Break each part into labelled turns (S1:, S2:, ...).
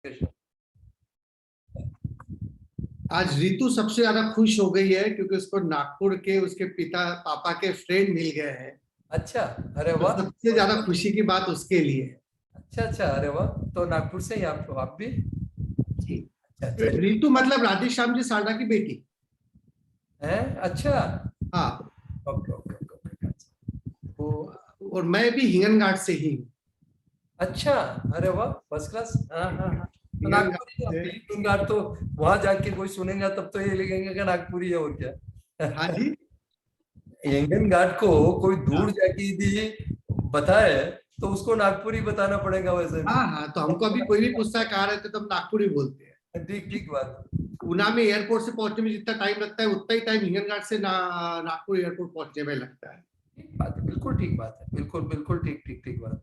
S1: कृष्ण।
S2: आज रितु सबसे ज्यादा खुश हो गई है क्योंकि उसको नागपुर के उसके पापा के फ्रेंड मिल गए हैं।
S1: अच्छा, अरे
S2: तो
S1: वाह।
S2: सबसे ज्यादा खुशी की बात उसके लिए है।
S1: अच्छा अच्छा, अरे वाह। तो नागपुर से ही आप भी?
S2: जी।
S1: अच्छा,
S2: रितु मतलब राधेश्याम जी सारदा की बेटी
S1: है। अच्छा,
S2: हाँ।
S1: Okay okay okay.
S2: और मैं भी हिंगनघाट से ही हूँ।
S1: अच्छा, अरे वाह, फर्स्ट क्लास। हाँ हाँ हाँ। तो
S2: हिंगनघाट
S1: नागपुरी
S2: से।
S1: हिंगनघाट तो वहां जाके कोई सुनेगा तब तो ये लिखेंगे कि नागपुरी है, और क्या।
S2: हाँ जी।
S1: हिंगनघाट को कोई दूर
S2: हाँ
S1: जाके यदि बताए तो उसको नागपुरी बताना पड़ेगा वैसे भी।
S2: हाँ हाँ, तो हमको अभी कोई भी पूछता है कहाँ रहते तो हम नागपुर ही बोलते हैं।
S1: ठीक ठीक बात।
S2: ऊना में एयरपोर्ट से पहुंचने में जितना टाइम लगता है उतना ही टाइम हिंगनघाट से नागपुर एयरपोर्ट पहुंचने में लगता है।
S1: ठीक बात है, बिल्कुल ठीक बात है, बिल्कुल बिल्कुल ठीक ठीक ठीक बात।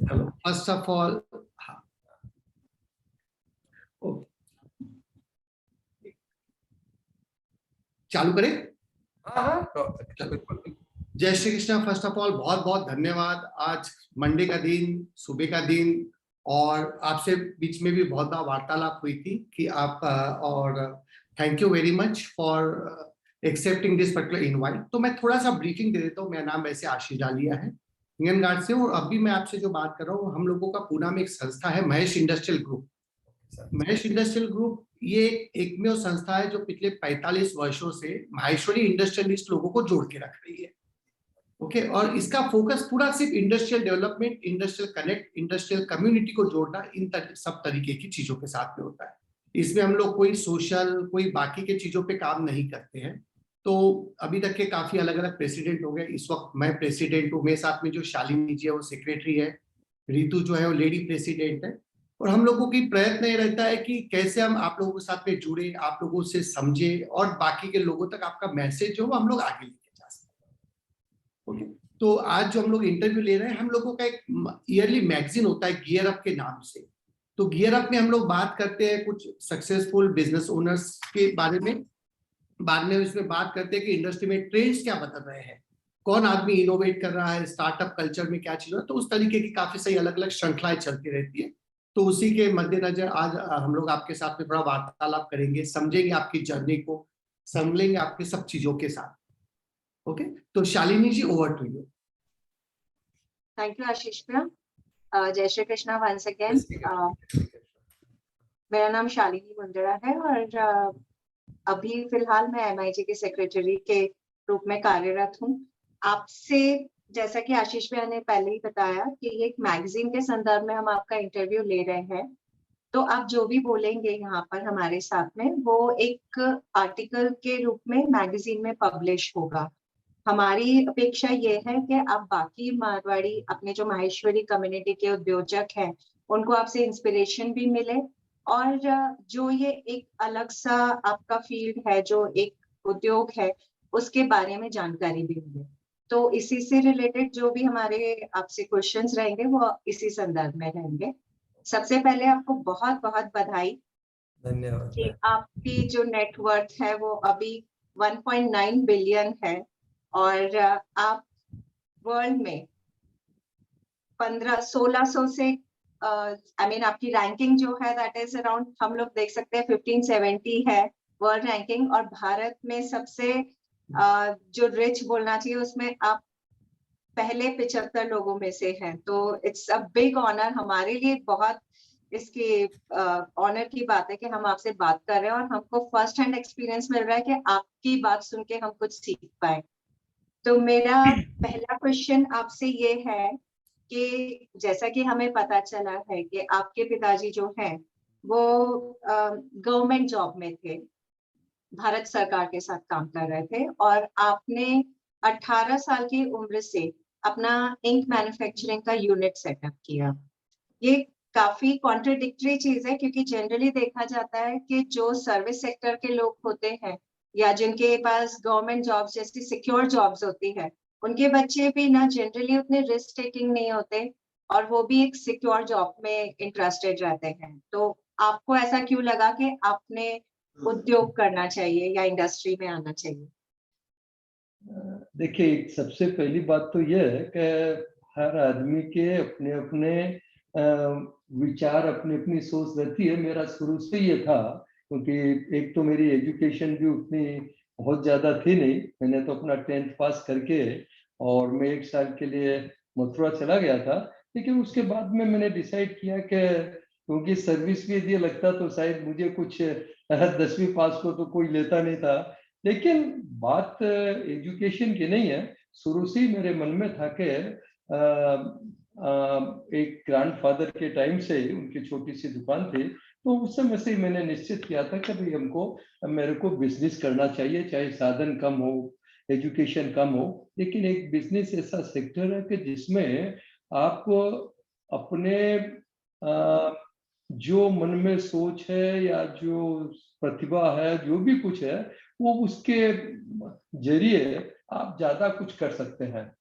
S2: चलो फर्स्ट ऑफ ऑल, हाँ, ओके, चालू करें।
S1: हाँ हाँ,
S2: चलो,
S1: बिल्कुल बिल्कुल।
S2: जय Shri Krishna. First of all बहुत बहुत धन्यवाद। आज मंडे का दिन, सुबह का दिन, और आपसे बीच में भी बहुत बार वार्तालाप हुई थी कि आप और thank you very much for accepting this particular invite. तो मैं थोड़ा सा ब्रीफिंग दे देता हूँ। मेरा नाम वैसे आशीष डालिया है, हिंगनघाट से, और अभी मैं आपसे जो बात कर रहा हूँ, हम लोगों का पुणे में एक संस्था है, Mahesh industrial group. Mahesh industrial group ये एकमेव संस्था है जो पिछले 45 वर्षों से माहेश्वरी इंडस्ट्रियलिस्ट लोगों को जोड़ के रख रही है। ओके, और इसका फोकस पूरा सिर्फ industrial development, industrial connect, industrial community को जोड़ना, सब तरीके की चीजों के साथ में होता है। इसमें हम लोग कोई सोशल, कोई बाकी के चीजों पे काम नहीं करते हैं। तो अभी तक के काफी अलग अलग प्रेसिडेंट हो गए। इस वक्त मैं प्रेसिडेंट हूँ, मेरे साथ में जो शालिनी जी है वो सेक्रेटरी है, रितु जो है वो लेडी प्रेसिडेंट है। और हम लोगों की प्रयत्न ये रहता है कि कैसे हम आप लोगों के साथ में जुड़े, आप लोगों से समझे, और बाकी के लोगों तक आपका मैसेज जो हम लोग आगे लेके जा सकें। ओके, तो आज जो हम लोग इंटरव्यू ले रहे हैं, हम लोगों का एक ईयरली मैगजीन होता है गियर अप के नाम से। तो गियर अप में हम लोग बात करते हैं कुछ सक्सेसफुल बिजनेस ओनर्स के बारे में। बाद में इसमें बात करते हैं कि इंडस्ट्री में ट्रेंड्स क्या बदल रहे हैं, कौन आदमी इनोवेट कर रहा है, स्टार्टअप कल्चर में क्या चीज है। तो उस तरीके की काफी सही अलग अलग श्रृंखलाएं चलती रहती है। तो उसी के मद्देनजर आज हम लोग आपके साथ में थोड़ा वार्तालाप करेंगे, समझेंगे आपकी जर्नी को, समझेंगे आपके सब चीजों के साथ। ओके, तो Shalini ji, over to you.
S3: Thank you Ashish भैया। जय श्री कृष्णा वंस अगेन। मेरा नाम शालिनी मुंदड़ा है और अभी फिलहाल मैं एमआईजी के सेक्रेटरी के रूप में कार्यरत हूँ। आपसे, जैसा कि आशीष भैया ने पहले ही बताया कि ये एक मैगजीन के संदर्भ में हम आपका इंटरव्यू ले रहे हैं, तो आप जो भी बोलेंगे यहाँ पर हमारे साथ में, वो एक आर्टिकल के रूप में मैगजीन में पब्लिश होगा। हमारी अपेक्षा ये है कि आप बाकी मारवाड़ी, अपने जो माहेश्वरी कम्युनिटी के उद्योजक हैं, उनको आपसे इंस्पिरेशन भी मिले, और जो ये एक अलग सा आपका फील्ड है, जो एक उद्योग है, उसके बारे में जानकारी भी मिले। तो इसी से रिलेटेड जो भी हमारे आपसे क्वेश्चंस रहेंगे वो इसी संदर्भ में रहेंगे। सबसे पहले आपको बहुत बहुत बधाई।
S1: धन्यवाद
S3: कि आपकी जो नेटवर्थ है वो अभी 1.9 बिलियन है, और आप वर्ल्ड में 1600 से आपकी रैंकिंग जो है दैट इज अराउंड, हम लोग देख सकते हैं 1570 है वर्ल्ड रैंकिंग, और भारत में सबसे जो रिच बोलना चाहिए उसमें आप पहले 75 लोगों में से हैं। तो इट्स अ बिग ऑनर हमारे लिए, बहुत इसकी ऑनर की बात है कि हम आपसे बात कर रहे हैं और हमको फर्स्ट हैंड एक्सपीरियंस मिल रहा है कि आपकी बात सुन के हम कुछ सीख पाए। तो मेरा पहला क्वेश्चन आपसे ये है कि जैसा कि हमें पता चला है कि आपके पिताजी जो हैं वो गवर्नमेंट जॉब में थे, भारत सरकार के साथ काम कर रहे थे, और आपने 18 साल की उम्र से अपना इंक मैन्युफैक्चरिंग का यूनिट सेटअप किया। ये काफी कॉन्ट्रडिक्टरी चीज है, क्योंकि जनरली देखा जाता है कि जो सर्विस सेक्टर के लोग होते हैं या जिनके पास गवर्नमेंट जॉब्स जैसी सिक्योर जॉब्स होती है, उनके बच्चे भी ना जनरली उतने रिस्क टेकिंग नहीं होते, और वो भी एक सिक्योर जॉब में इंटरेस्टेड रहते हैं। तो आपको ऐसा क्यों लगा कि आपने उद्योग करना चाहिए या इंडस्ट्री में आना चाहिए?
S4: देखिए, सबसे पहली बात तो यह है कि हर आदमी के अपने अपने विचार, अपनी अपनी सोच रहती है। मेरा शुरू से ये था, क्योंकि एक तो मेरी एजुकेशन भी उतनी बहुत ज़्यादा थी नहीं। मैंने तो अपना 10th पास करके और मैं 1 साल के लिए मथुरा चला गया था। लेकिन उसके बाद में मैंने डिसाइड किया कि क्योंकि सर्विस भी यदि लगता तो शायद मुझे कुछ 10वीं पास को तो कोई लेता नहीं था। लेकिन बात एजुकेशन की नहीं है, शुरू से ही मेरे मन में था कि एक ग्रैंडफादर के टाइम से उनकी छोटी सी दुकान थी, तो उस समय से ही मैंने निश्चित किया था कि भाई मेरे को बिजनेस करना चाहिए, चाहे साधन कम हो, एजुकेशन कम हो, लेकिन एक बिजनेस ऐसा सेक्टर है कि जिसमें आप अपने जो मन में सोच है या जो प्रतिभा है, जो भी कुछ है, वो उसके जरिए आप ज्यादा कुछ कर सकते हैं।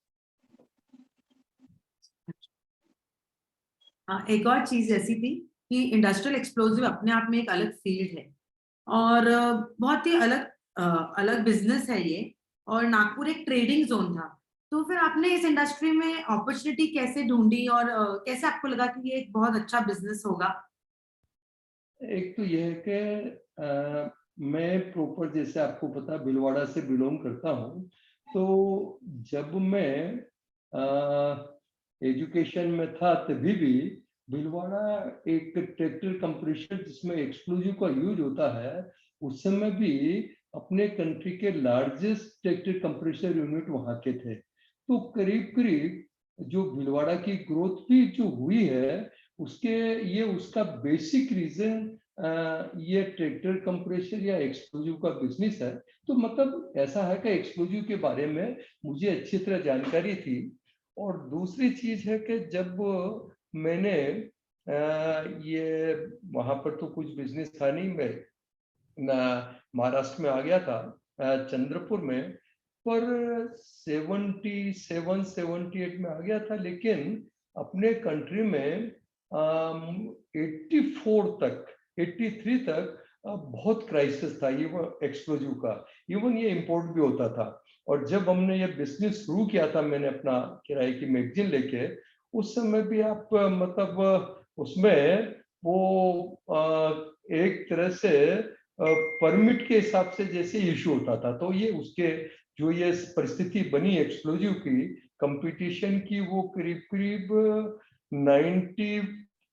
S5: एक और चीज ऐसी थी कि इंडस्ट्रियल एक्सप्लोजिव अपने आप में एक अलग फील्ड है और बहुत ही अलग बिजनेस है ये, और नागपुर एक ट्रेडिंग जोन था। तो फिर आपने इस इंडस्ट्री में अपॉर्चुनिटी कैसे ढूंढी और कैसे आपको लगा कि ये एक बहुत अच्छा बिजनेस होगा?
S4: एक तो यह है कि मैं प्रॉपर, जैसे आपको पता, भीलवाड़ा से बिलोंग करता हूँ। तो जब मैं एजुकेशन में था तभी भी भीलवाड़ा एक ट्रैक्टर कंप्रेसर जिसमें एक्सप्लोजिव का यूज होता है, उस समय भी अपने कंट्री के लार्जेस्ट ट्रैक्टर कंप्रेसर यूनिट वहाँ के थे। तो करीब करीब जो भीलवाड़ा की ग्रोथ भी जो हुई है, उसका बेसिक रीजन ये ट्रैक्टर कंप्रेसर या एक्सप्लोजिव का बिजनेस है। तो मतलब ऐसा है कि एक्सप्लोजिव के बारे में मुझे अच्छी तरह जानकारी थी। और दूसरी चीज है कि जब मैंने ये वहां पर तो कुछ बिजनेस था नहीं, मैं महाराष्ट्र में आ गया था, चंद्रपुर में, पर 77-78 में आ गया था। लेकिन अपने कंट्री में 83 तक बहुत क्राइसिस था ये एक्सप्लोजिव का। इवन ये इंपोर्ट भी होता था। और जब हमने ये बिजनेस शुरू किया था, मैंने अपना किराए की मैगजीन लेके, उस समय भी आप मतलब उसमें वो एक तरह से परमिट के हिसाब से जैसे इशू होता था। तो ये उसके जो ये परिस्थिति बनी एक्सप्लोजिव की कंपटीशन की, वो करीब करीब 90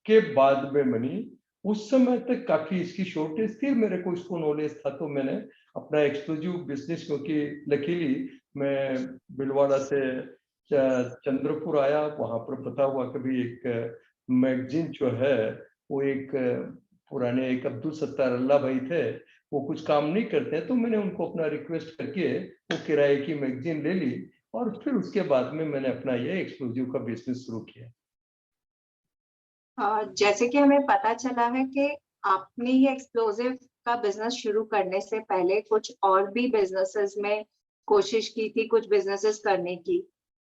S4: के बाद में बनी। उस समय तक काफी इसकी शॉर्टेज थी, मेरे को इसको नॉलेज था। तो मैंने अपना एक्सक्लूसिव बिजनेस, क्योंकि लकीली मैं भीलवाड़ा से चंद्रपुर आया, वहां पर पता हुआ कभी एक मैगजीन जो है वो एक पुराने एक अब्दुल सत्तार अल्लाह भाई थे, वो कुछ काम नहीं करते, तो मैंने उनको अपना रिक्वेस्ट करके वो किराए की मैगजीन ले ली और फिर उसके बाद में मैंने अपना ये एक्सक्लूसिव का बिजनेस शुरू किया।
S3: जैसे कि हमें पता चला है कि आपने ये एक्सप्लोजिव का बिजनेस शुरू करने से पहले कुछ और भी बिजनेसेस में कोशिश की थी, कुछ बिजनेसेस करने की,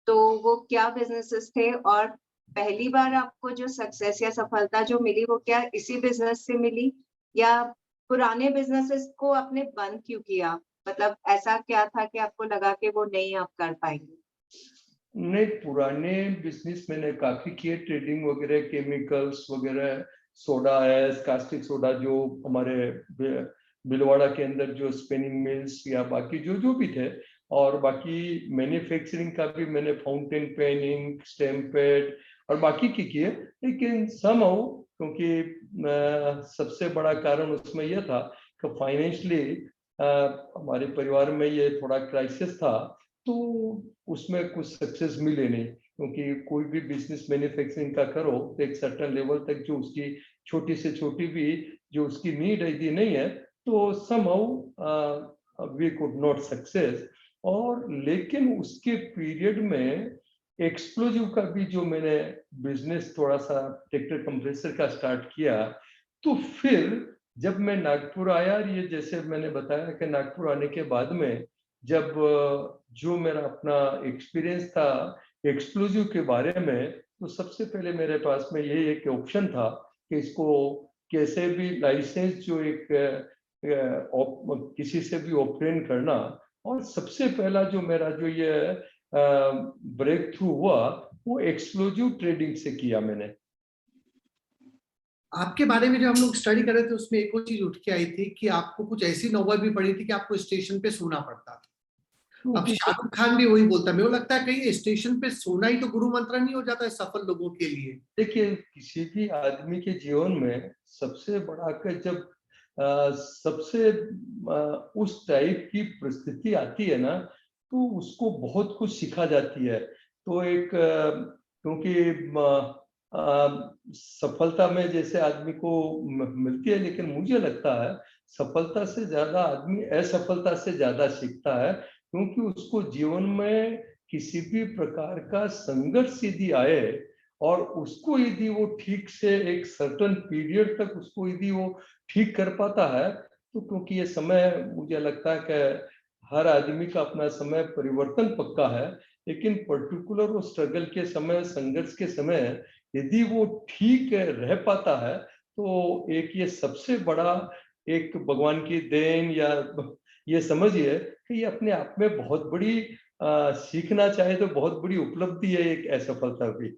S3: तो वो क्या बिजनेसेस थे? और पहली बार आपको जो सक्सेस या सफलता जो मिली वो क्या इसी बिजनेस से मिली, या पुराने बिजनेसेस को आपने बंद क्यों किया? मतलब ऐसा क्या था कि आपको लगा कि वो नहीं आप कर पाएंगे?
S4: नहीं, पुराने बिजनेस मैंने काफी किए, ट्रेडिंग वगैरह, केमिकल्स वगैरह, सोडा है, कास्टिक सोडा, जो हमारे भीलवाड़ा के अंदर जो स्पिनिंग मिल्स या बाकी जो जो भी थे, और बाकी मैन्युफैक्चरिंग का भी मैंने फाउंटेन पेनिंग, स्टैम्प पैड और बाकी की किए। लेकिन समहाउ क्योंकि सबसे बड़ा कारण उसमें यह था कि फाइनेंशियली हमारे परिवार में ये थोड़ा क्राइसिस था, तो उसमें कुछ सक्सेस मिले नहीं। क्योंकि कोई भी बिजनेस मैन्युफैक्चरिंग का करो तो एक सर्टेन लेवल तक जो उसकी छोटी से छोटी भी जो उसकी नीड यदि नहीं है, तो somehow we could not success. और लेकिन उसके पीरियड में एक्सप्लोजिव का भी जो मैंने बिजनेस थोड़ा सा ट्रैक्टर कंप्रेसर का स्टार्ट किया, तो फिर जब मैं नागपुर आया, ये जैसे मैंने बताया कि नागपुर आने के बाद में जब जो मेरा अपना एक्सपीरियंस था एक्सक्लूसिव के बारे में, तो सबसे पहले मेरे पास में यही एक ऑप्शन था कि इसको कैसे भी लाइसेंस जो एक किसी से भी ऑब्टेन करना। और सबसे पहला जो मेरा जो ये ब्रेक थ्रू हुआ वो एक्सक्लूसिव ट्रेडिंग से किया मैंने।
S2: आपके बारे में जो हम लोग स्टडी कर रहे थे उसमें एक और चीज उठ के आई थी कि आपको कुछ ऐसी नौबत भी पड़ी थी कि आपको स्टेशन पे सोना पड़ता था। अब शाहरुख खान भी वही बोलता है, मेरे को लगता है कहीं स्टेशन पे सोना ही तो गुरु मंत्र नहीं हो जाता है सफल लोगों के लिए।
S4: देखिए, किसी भी आदमी के जीवन में सबसे बड़ा का जब सबसे उस टाइप की परिस्थिति आती है ना, तो उसको बहुत कुछ सिखा जाती है। तो एक क्योंकि सफलता में जैसे आदमी को मिलती है, लेकिन मुझे लगता है सफलता से ज्यादा आदमी असफलता से ज्यादा सीखता है, क्योंकि उसको जीवन में किसी भी प्रकार का संघर्ष यदि आए और उसको यदि वो ठीक से एक सर्टेन पीरियड तक उसको यदि वो ठीक कर पाता है, तो क्योंकि ये समय मुझे लगता है कि हर आदमी का अपना समय परिवर्तन पक्का है, लेकिन पर्टिकुलर वो स्ट्रगल के समय, संघर्ष के समय यदि वो ठीक रह पाता है, तो एक ये सबसे बड़ा एक भगवान की देन, या ये समझिए कि ये अपने आप में बहुत बड़ी सीखना चाहे तो बहुत बड़ी उपलब्धि है एक असफलता भी।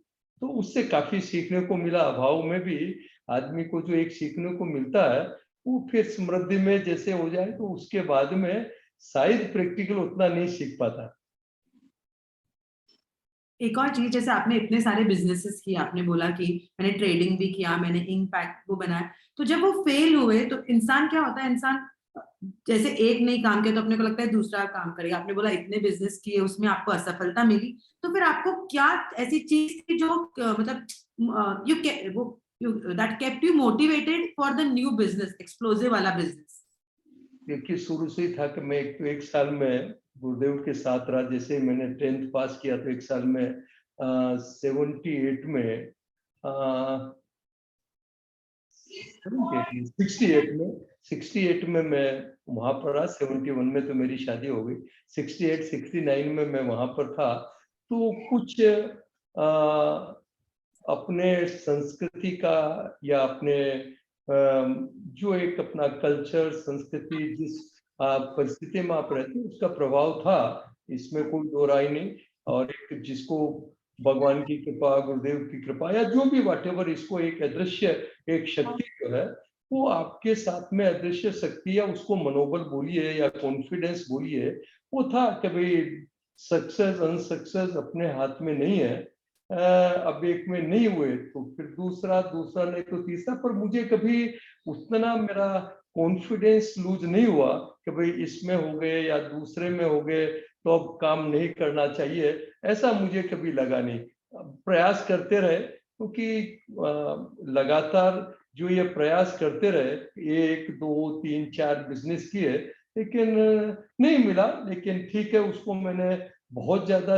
S4: तो उससे काफी सीखने को मिला। अभाव में भी आदमी को जो एक सीखने को मिलता है, वो फिर समृद्धि में जैसे हो जाए तो उसके बाद में शायद प्रैक्टिकल उतना नहीं सीख पाता।
S5: एक और चीज, जैसे आपने इतने सारे बिजनेसेस किए, आपने बोला कि मैंने ट्रेडिंग भी किया, मैंने इम्पैक्ट वो बनाया, तो जब वो फेल हुए तो इंसान क्या होता है, इंसान जैसे एक नहीं काम किया तो अपने को लगता है दूसरा काम करेगा। आपने बोला इतने बिजनेस किए, उसमें आपको असफलता मिली, तो फिर आपको क्या ऐसी चीज थी जो मतलब you that kept you motivated for the new business, explosive वाला बिजनेस?
S4: देखिए, शुरू से ही था कि मैं एक साल में गुरुदेव के साथ रहा। जैसे ही मैंने 10th पास किया तो एक साल में 78 में 68 में मैं वहां पर रहा। 71 में तो मेरी शादी हो गई। 68 69 में मैं वहां पर था। तो कुछ अपने संस्कृति का या अपने जो एक अपना कल्चर, संस्कृति, जिस परिस्थिति में आप रहते हैं उसका प्रभाव था, इसमें कोई दो राय नहीं। और एक जिसको भगवान की कृपा, गुरुदेव की कृपा, या जो भी व्हाटएवर, इसको एक अदृश्य एक शक्ति जो है वो आपके साथ में, अदृश्य शक्ति, या उसको मनोबल बोलिए या कॉन्फिडेंस बोलिए, वो था कि भाई सक्सेस अनसक्सेस अपने हाथ में नहीं है। अब एक में नहीं हुए तो फिर दूसरा, दूसरा नहीं तो तीसरा। पर मुझे कभी उतना मेरा कॉन्फिडेंस लूज नहीं हुआ कि भाई इसमें हो गए या दूसरे में हो गए तो अब काम नहीं करना चाहिए, ऐसा मुझे कभी लगा नहीं। प्रयास करते रहे, क्योंकि लगातार जो ये प्रयास करते रहे, 1 2 3 4 बिजनेस किए, लेकिन नहीं मिला। लेकिन ठीक है, उसको मैंने बहुत ज्यादा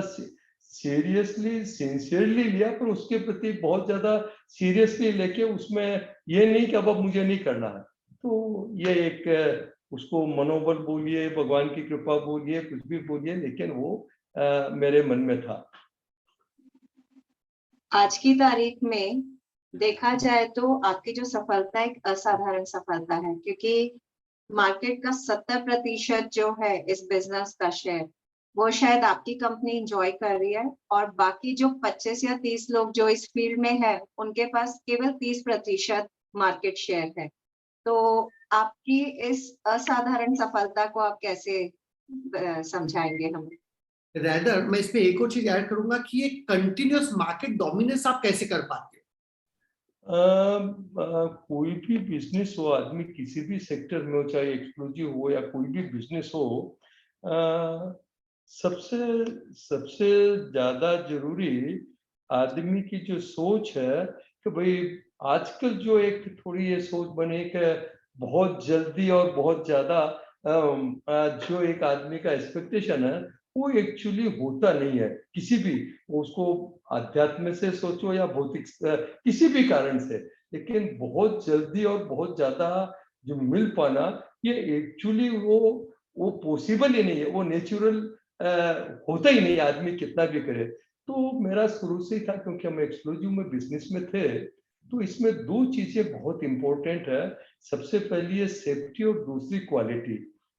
S4: सीरियसली, सिंसियरली लिया, पर उसके प्रति बहुत ज्यादा सीरियसली लेके उसमें ये नहीं कि अब मुझे नहीं करना है। तो ये एक उसको मनोबल बोलिए, भगवान की कृपा बोलिए, कुछ भी बोलिए, लेकिन वो मेरे मन में था।
S3: आज की तारीख में देखा जाए तो आपकी जो सफलता एक असाधारण सफलता है, क्योंकि मार्केट का 70% जो है इस बिजनेस का शेयर, वो शायद आपकी कंपनी इंजॉय कर रही है, और बाकी जो 25 या 30 लोग जो इस फील्ड में है, उनके पास केवल 30% मार्केट शेयर है। तो आपकी इस असाधारण सफलता को आप कैसे समझाएंगे हमें?
S2: रैदर मैं इसमें एक और चीज ऐड करूंगा कि ये कंटिन्यूअस मार्केट डोमिनेंस आप कैसे कर पाते हो?
S4: कोई भी बिजनेस हो, आदमी किसी भी सेक्टर में हो, चाहे एक्सक्लूसिव हो या कोई भी बिजनेस हो, सबसे सबसे ज्यादा जरूरी आदमी की जो सोच है कि भाई आजकल जो एक थोड़ी ये सोच बने कि बहुत जल्दी और बहुत ज्यादा जो एक आदमी का एक्सपेक्टेशन है, वो एक्चुअली होता नहीं है किसी भी, उसको अध्यात्म से सोचो या भौतिक किसी भी कारण से। लेकिन बहुत जल्दी और बहुत ज्यादा जो मिल पाना, ये एक्चुअली वो पॉसिबल ही नहीं है, वो नेचुरल होता ही नहीं, आदमी कितना भी करे। तो मेरा शुरू से ही था, क्योंकि हम एक्सक्लूसिव में बिजनेस में थे, तो इसमें 2 चीजें बहुत इंपॉर्टेंट है। सबसे पहली है सेफ्टी और दूसरी क्वालिटी।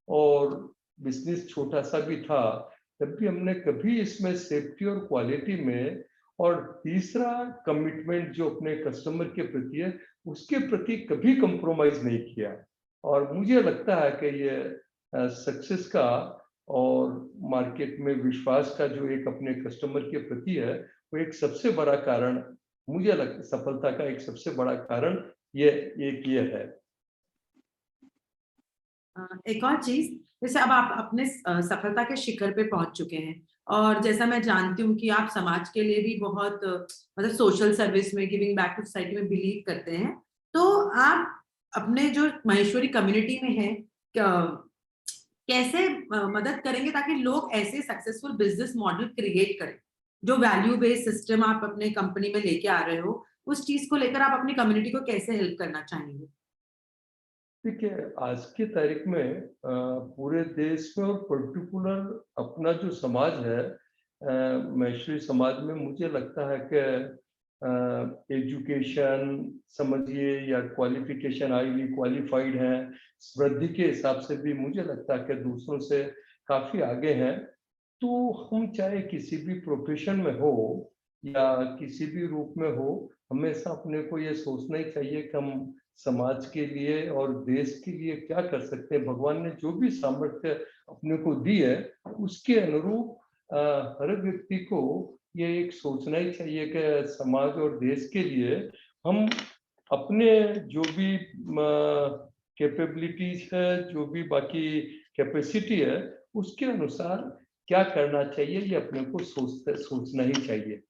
S4: और बिजनेस छोटा सा भी था तब भी हमने कभी इसमें सेफ्टी और क्वालिटी में, और तीसरा कमिटमेंट जो अपने कस्टमर के प्रति है, उसके प्रति कभी कंप्रोमाइज नहीं किया। और मुझे लगता है कि ये सक्सेस का और मार्केट में विश्वास का जो एक अपने कस्टमर के प्रति है, वो एक सबसे बड़ा कारण, मुझे लगता है सफलता का एक सबसे बड़ा कारण ये है।
S5: एक और चीज, जैसे अब आप अपने सफलता के शिखर पे पहुंच चुके हैं, और जैसा मैं जानती हूँ कि आप समाज के लिए भी बहुत मतलब सोशल सर्विस में, गिविंग बैक टू सोसाइटी में बिलीव करते हैं, तो आप अपने जो महेश्वरी कम्युनिटी में है कैसे मदद करेंगे ताकि लोग ऐसे सक्सेसफुल बिजनेस मॉडल क्रिएट करें? जो वैल्यू बेस्ड सिस्टम आप अपने कंपनी में लेके आ रहे हो, उस चीज को लेकर आप अपनी कम्युनिटी को कैसे हेल्प करना चाहेंगे?
S4: देखिए, आज की तारीख में पूरे देश में और पर्टिकुलर अपना जो समाज है, महेश्वरी समाज में, मुझे लगता है कि एजुकेशन समझिए या क्वालिफिकेशन, हाईली क्वालिफाइड है, वृद्धि के हिसाब से भी मुझे लगता है कि दूसरों से काफी आगे हैं। तो हम चाहे किसी भी प्रोफेशन में हो या किसी भी रूप में हो, हमेशा अपने को ये सोचना ही चाहिए कि हम समाज के लिए और देश के लिए क्या कर सकते हैं। भगवान ने जो भी सामर्थ्य अपने को दी है, उसके अनुरूप हर व्यक्ति को ये एक सोचना ही चाहिए कि समाज और देश के लिए हम अपने जो भी कैपेबिलिटीज है, जो भी बाकी कैपेसिटी है, उसके अनुसार क्या करना चाहिए, ये अपने को सोचना ही चाहिए।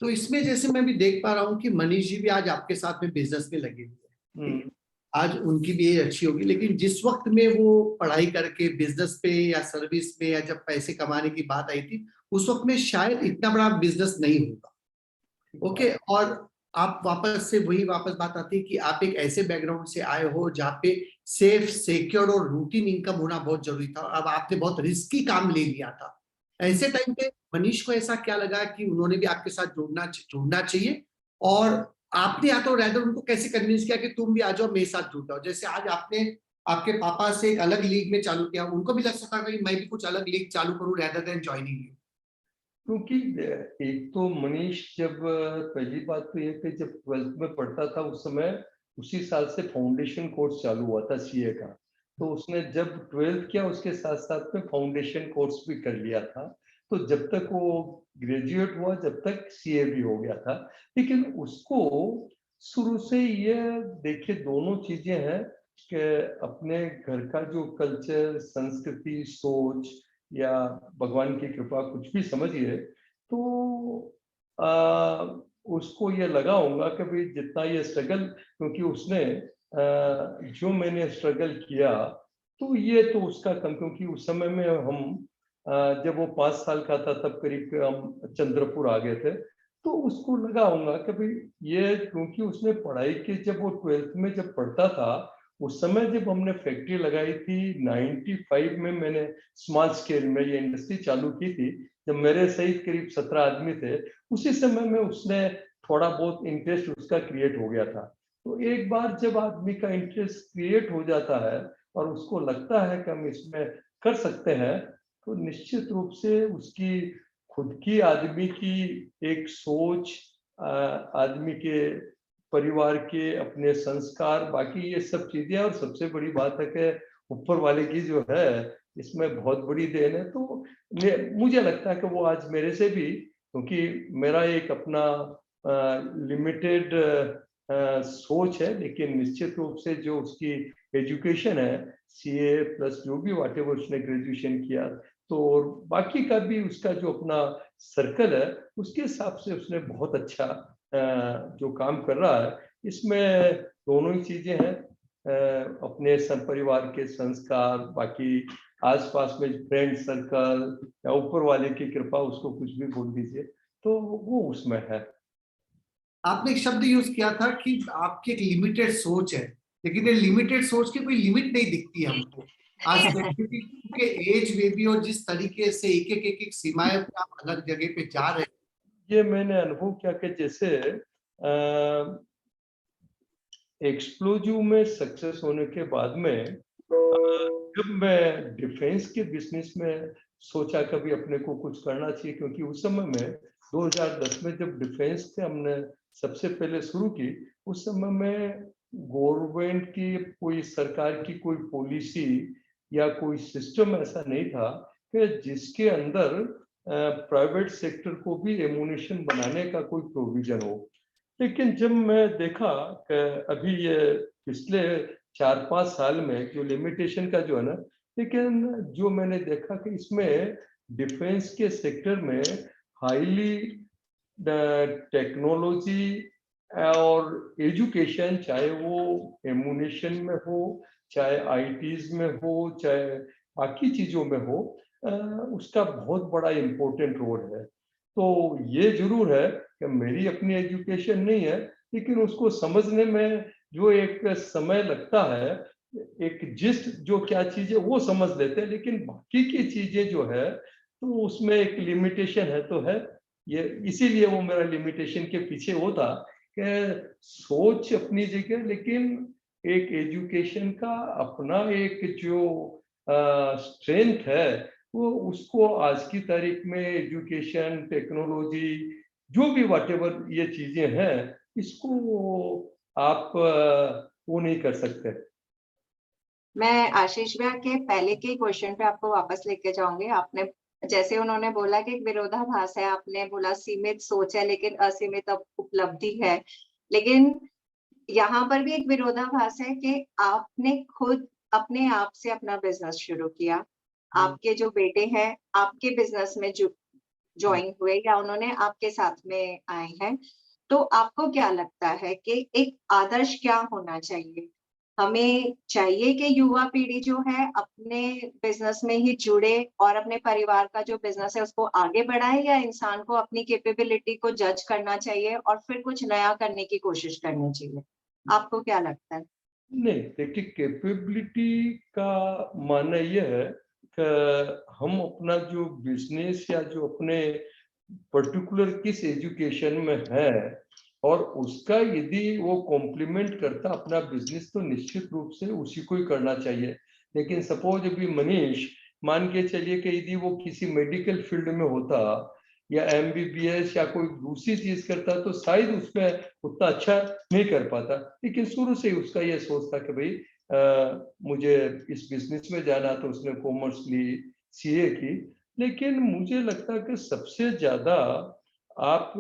S2: तो इसमें जैसे मैं भी देख पा रहा हूँ कि मनीष जी भी आज आपके साथ में बिजनेस में लगे हुए हैं। आज उनकी भी एज अच्छी होगी, लेकिन जिस वक्त में वो पढ़ाई करके बिजनेस पे या सर्विस पे या जब पैसे कमाने की बात आई थी, उस वक्त में शायद इतना बड़ा बिजनेस नहीं होगा। ओके, और आप वापस बात आती है कि आप एक ऐसे बैकग्राउंड से आए हो जहाँ पे सेफ, सिक्योर और रूटीन इनकम होना बहुत जरूरी था। अब आपने बहुत रिस्की काम ले लिया था। ऐसे टाइम पे मनीष को ऐसा क्या लगा कि उन्होंने भी आपके साथ जुड़ना चाहिए, और आपने या तो रैदर उनको कैसे कन्विंस किया कि तुम भी आ जाओ, मेरे साथ जुड़ जाओ? जैसे आज आपने आपके पापा से एक अलग लीग में चालू किया, उनको भी लग सकता है कि मैं भी कुछ अलग लीग चालू करूं रैदर देन ज्वाइनिंग यू।
S4: क्योंकि एक तो मनीष, जब पहली बात तो ये कि जब 12th में पढ़ता था उस समय, उसी साल से फाउंडेशन कोर्स चालू हुआ था सीए का। तो उसने जब 12th किया, उसके साथ साथ में फाउंडेशन कोर्स भी कर लिया था। तो जब तक वो ग्रेजुएट हुआ, जब तक सीए भी हो गया था। लेकिन उसको शुरू से ये देखिए, दोनों चीजें हैं कि अपने घर का जो कल्चर, संस्कृति, सोच या भगवान की कृपा, कुछ भी समझिए, तो उसको ये लगा होगा कि भाई जितना ये स्ट्रगल, क्योंकि उसने जो मैंने स्ट्रगल किया, तो ये तो उसका कम, क्योंकि उस समय में हम जब वो 5 साल का था तब करीब हम चंद्रपुर आ गए थे। तो उसको लगा होगा कि भाई ये, क्योंकि उसने पढ़ाई की, जब वो 12th में जब पढ़ता था, उस समय जब हमने फैक्ट्री लगाई थी 95 में, मैंने स्मॉल स्केल में ये इंडस्ट्री चालू की थी, जब मेरे सहित करीब 17 आदमी थे। उसी समय में उसने थोड़ा बहुत इंटरेस्ट उसका क्रिएट हो गया था। तो एक बार जब आदमी का इंटरेस्ट क्रिएट हो जाता है और उसको लगता है कि हम इसमें कर सकते हैं, तो निश्चित रूप से उसकी खुद की, आदमी की एक सोच, आदमी के परिवार के अपने संस्कार, बाकी ये सब चीजें, और सबसे बड़ी बात है कि ऊपर वाले की जो है इसमें बहुत बड़ी देन है। तो मुझे लगता है कि वो आज मेरे से भी, क्योंकि मेरा एक अपना लिमिटेड सोच है, लेकिन निश्चित रूप से जो उसकी एजुकेशन है, सीए प्लस जो भी व्हाटएवर उसने ग्रेजुएशन किया, तो और बाकी का भी उसका जो अपना सर्कल है, उसके हिसाब से उसने बहुत अच्छा जो काम कर रहा है। इसमें दोनों ही चीजें हैं, अपने परिवार के संस्कार, बाकी आसपास में फ्रेंड सर्कल, या ऊपर वाले की कृपा, उसको कुछ भी बोल दीजिए, तो वो उसमें है।
S2: आपने एक शब्द यूज किया था कि आपकी एक लिमिटेड सोच है, लेकिन ये लिमिटेड सोच की कोई लिमिट नहीं दिखती हमको आज के एज में भी, और जिस तरीके से एक सीमाएं पे आप अलग जगह पे जा रहे हैं।
S4: ये मैंने अनुभव किया कि जैसे एक्सप्लोजिव में सक्सेस होने के बाद में, जब मैं डिफेंस के बिजनेस में सोचा कभी अपने को कुछ करना चाहिए, क्योंकि उस समय में 2010 में जब डिफेंस से हमने सबसे पहले शुरू की, उस समय में गवर्नमेंट की कोई सरकार की कोई पॉलिसी या कोई सिस्टम ऐसा नहीं था कि जिसके अंदर प्राइवेट सेक्टर को भी एमुनेशन बनाने का कोई प्रोविजन हो। लेकिन जब मैं देखा कि अभी ये पिछले 4-5 साल में जो लिमिटेशन का जो है ना, लेकिन जो मैंने देखा कि इसमें डिफेंस के सेक्टर में हाईली टेक्नोलॉजी और एजुकेशन, चाहे वो एमुनेशन में हो, चाहे आईटीज में हो, चाहे बाकी चीजों में हो, उसका बहुत बड़ा इम्पोर्टेंट रोल है। तो ये जरूर है कि मेरी अपनी एजुकेशन नहीं है, लेकिन उसको समझने में जो एक समय लगता है, एक जिस्ट जो क्या चीज है वो समझ लेते हैं, लेकिन बाकी की चीजें जो है तो उसमें एक लिमिटेशन है तो है। ये इसीलिए वो मेरा लिमिटेशन के पीछे वो था कि सोच अपनी जगह, लेकिन एक एजुकेशन का अपना एक जो स्ट्रेंथ है, वो उसको आज की तारीख में एजुकेशन, टेक्नोलॉजी, जो भी व्हाटएवर ये चीजें हैं, इसको आप वो नहीं कर सकते।
S3: मैं आशीष भैया के पहले के क्वेश्चन पे आपको वापस लेके जाऊंगी। आपने जैसे उन्होंने बोला कि एक विरोधाभास है, आपने बोला सीमित सोच है लेकिन असीमित उपलब्धि है, लेकिन यहाँ पर भी एक विरोधाभास है कि आपने खुद अपने आप से अपना बिजनेस शुरू किया। आपके जो बेटे हैं आपके बिजनेस में ज्वाइन हुए या उन्होंने आपके साथ में आए हैं। तो आपको क्या लगता है कि एक आदर्श क्या होना चाहिए? हमें चाहिए कि युवा पीढ़ी जो है अपने बिजनेस में ही जुड़े और अपने परिवार का जो बिजनेस है उसको आगे बढ़ाए, या इंसान को अपनी कैपेबिलिटी को जज करना चाहिए और फिर कुछ नया करने की कोशिश करनी चाहिए? आपको क्या लगता है?
S4: नहीं, देखिए, कैपेबिलिटी का मानना यह है कि हम अपना जो बिजनेस या जो अपने पर्टिकुलर किस एजुकेशन में है और उसका यदि वो कॉम्प्लीमेंट करता अपना बिजनेस, तो निश्चित रूप से उसी को ही करना चाहिए। लेकिन सपोज अभी मनीष मान के चलिए कि यदि वो किसी मेडिकल फील्ड में होता या एमबीबीएस या कोई दूसरी चीज करता, तो शायद उसमें उतना अच्छा नहीं कर पाता। लेकिन शुरू से ही उसका ये सोच था कि भाई मुझे इस बिजनेस में जाना, तो उसने कॉमर्स ली, सीए की। लेकिन मुझे लगता है कि सबसे ज्यादा आप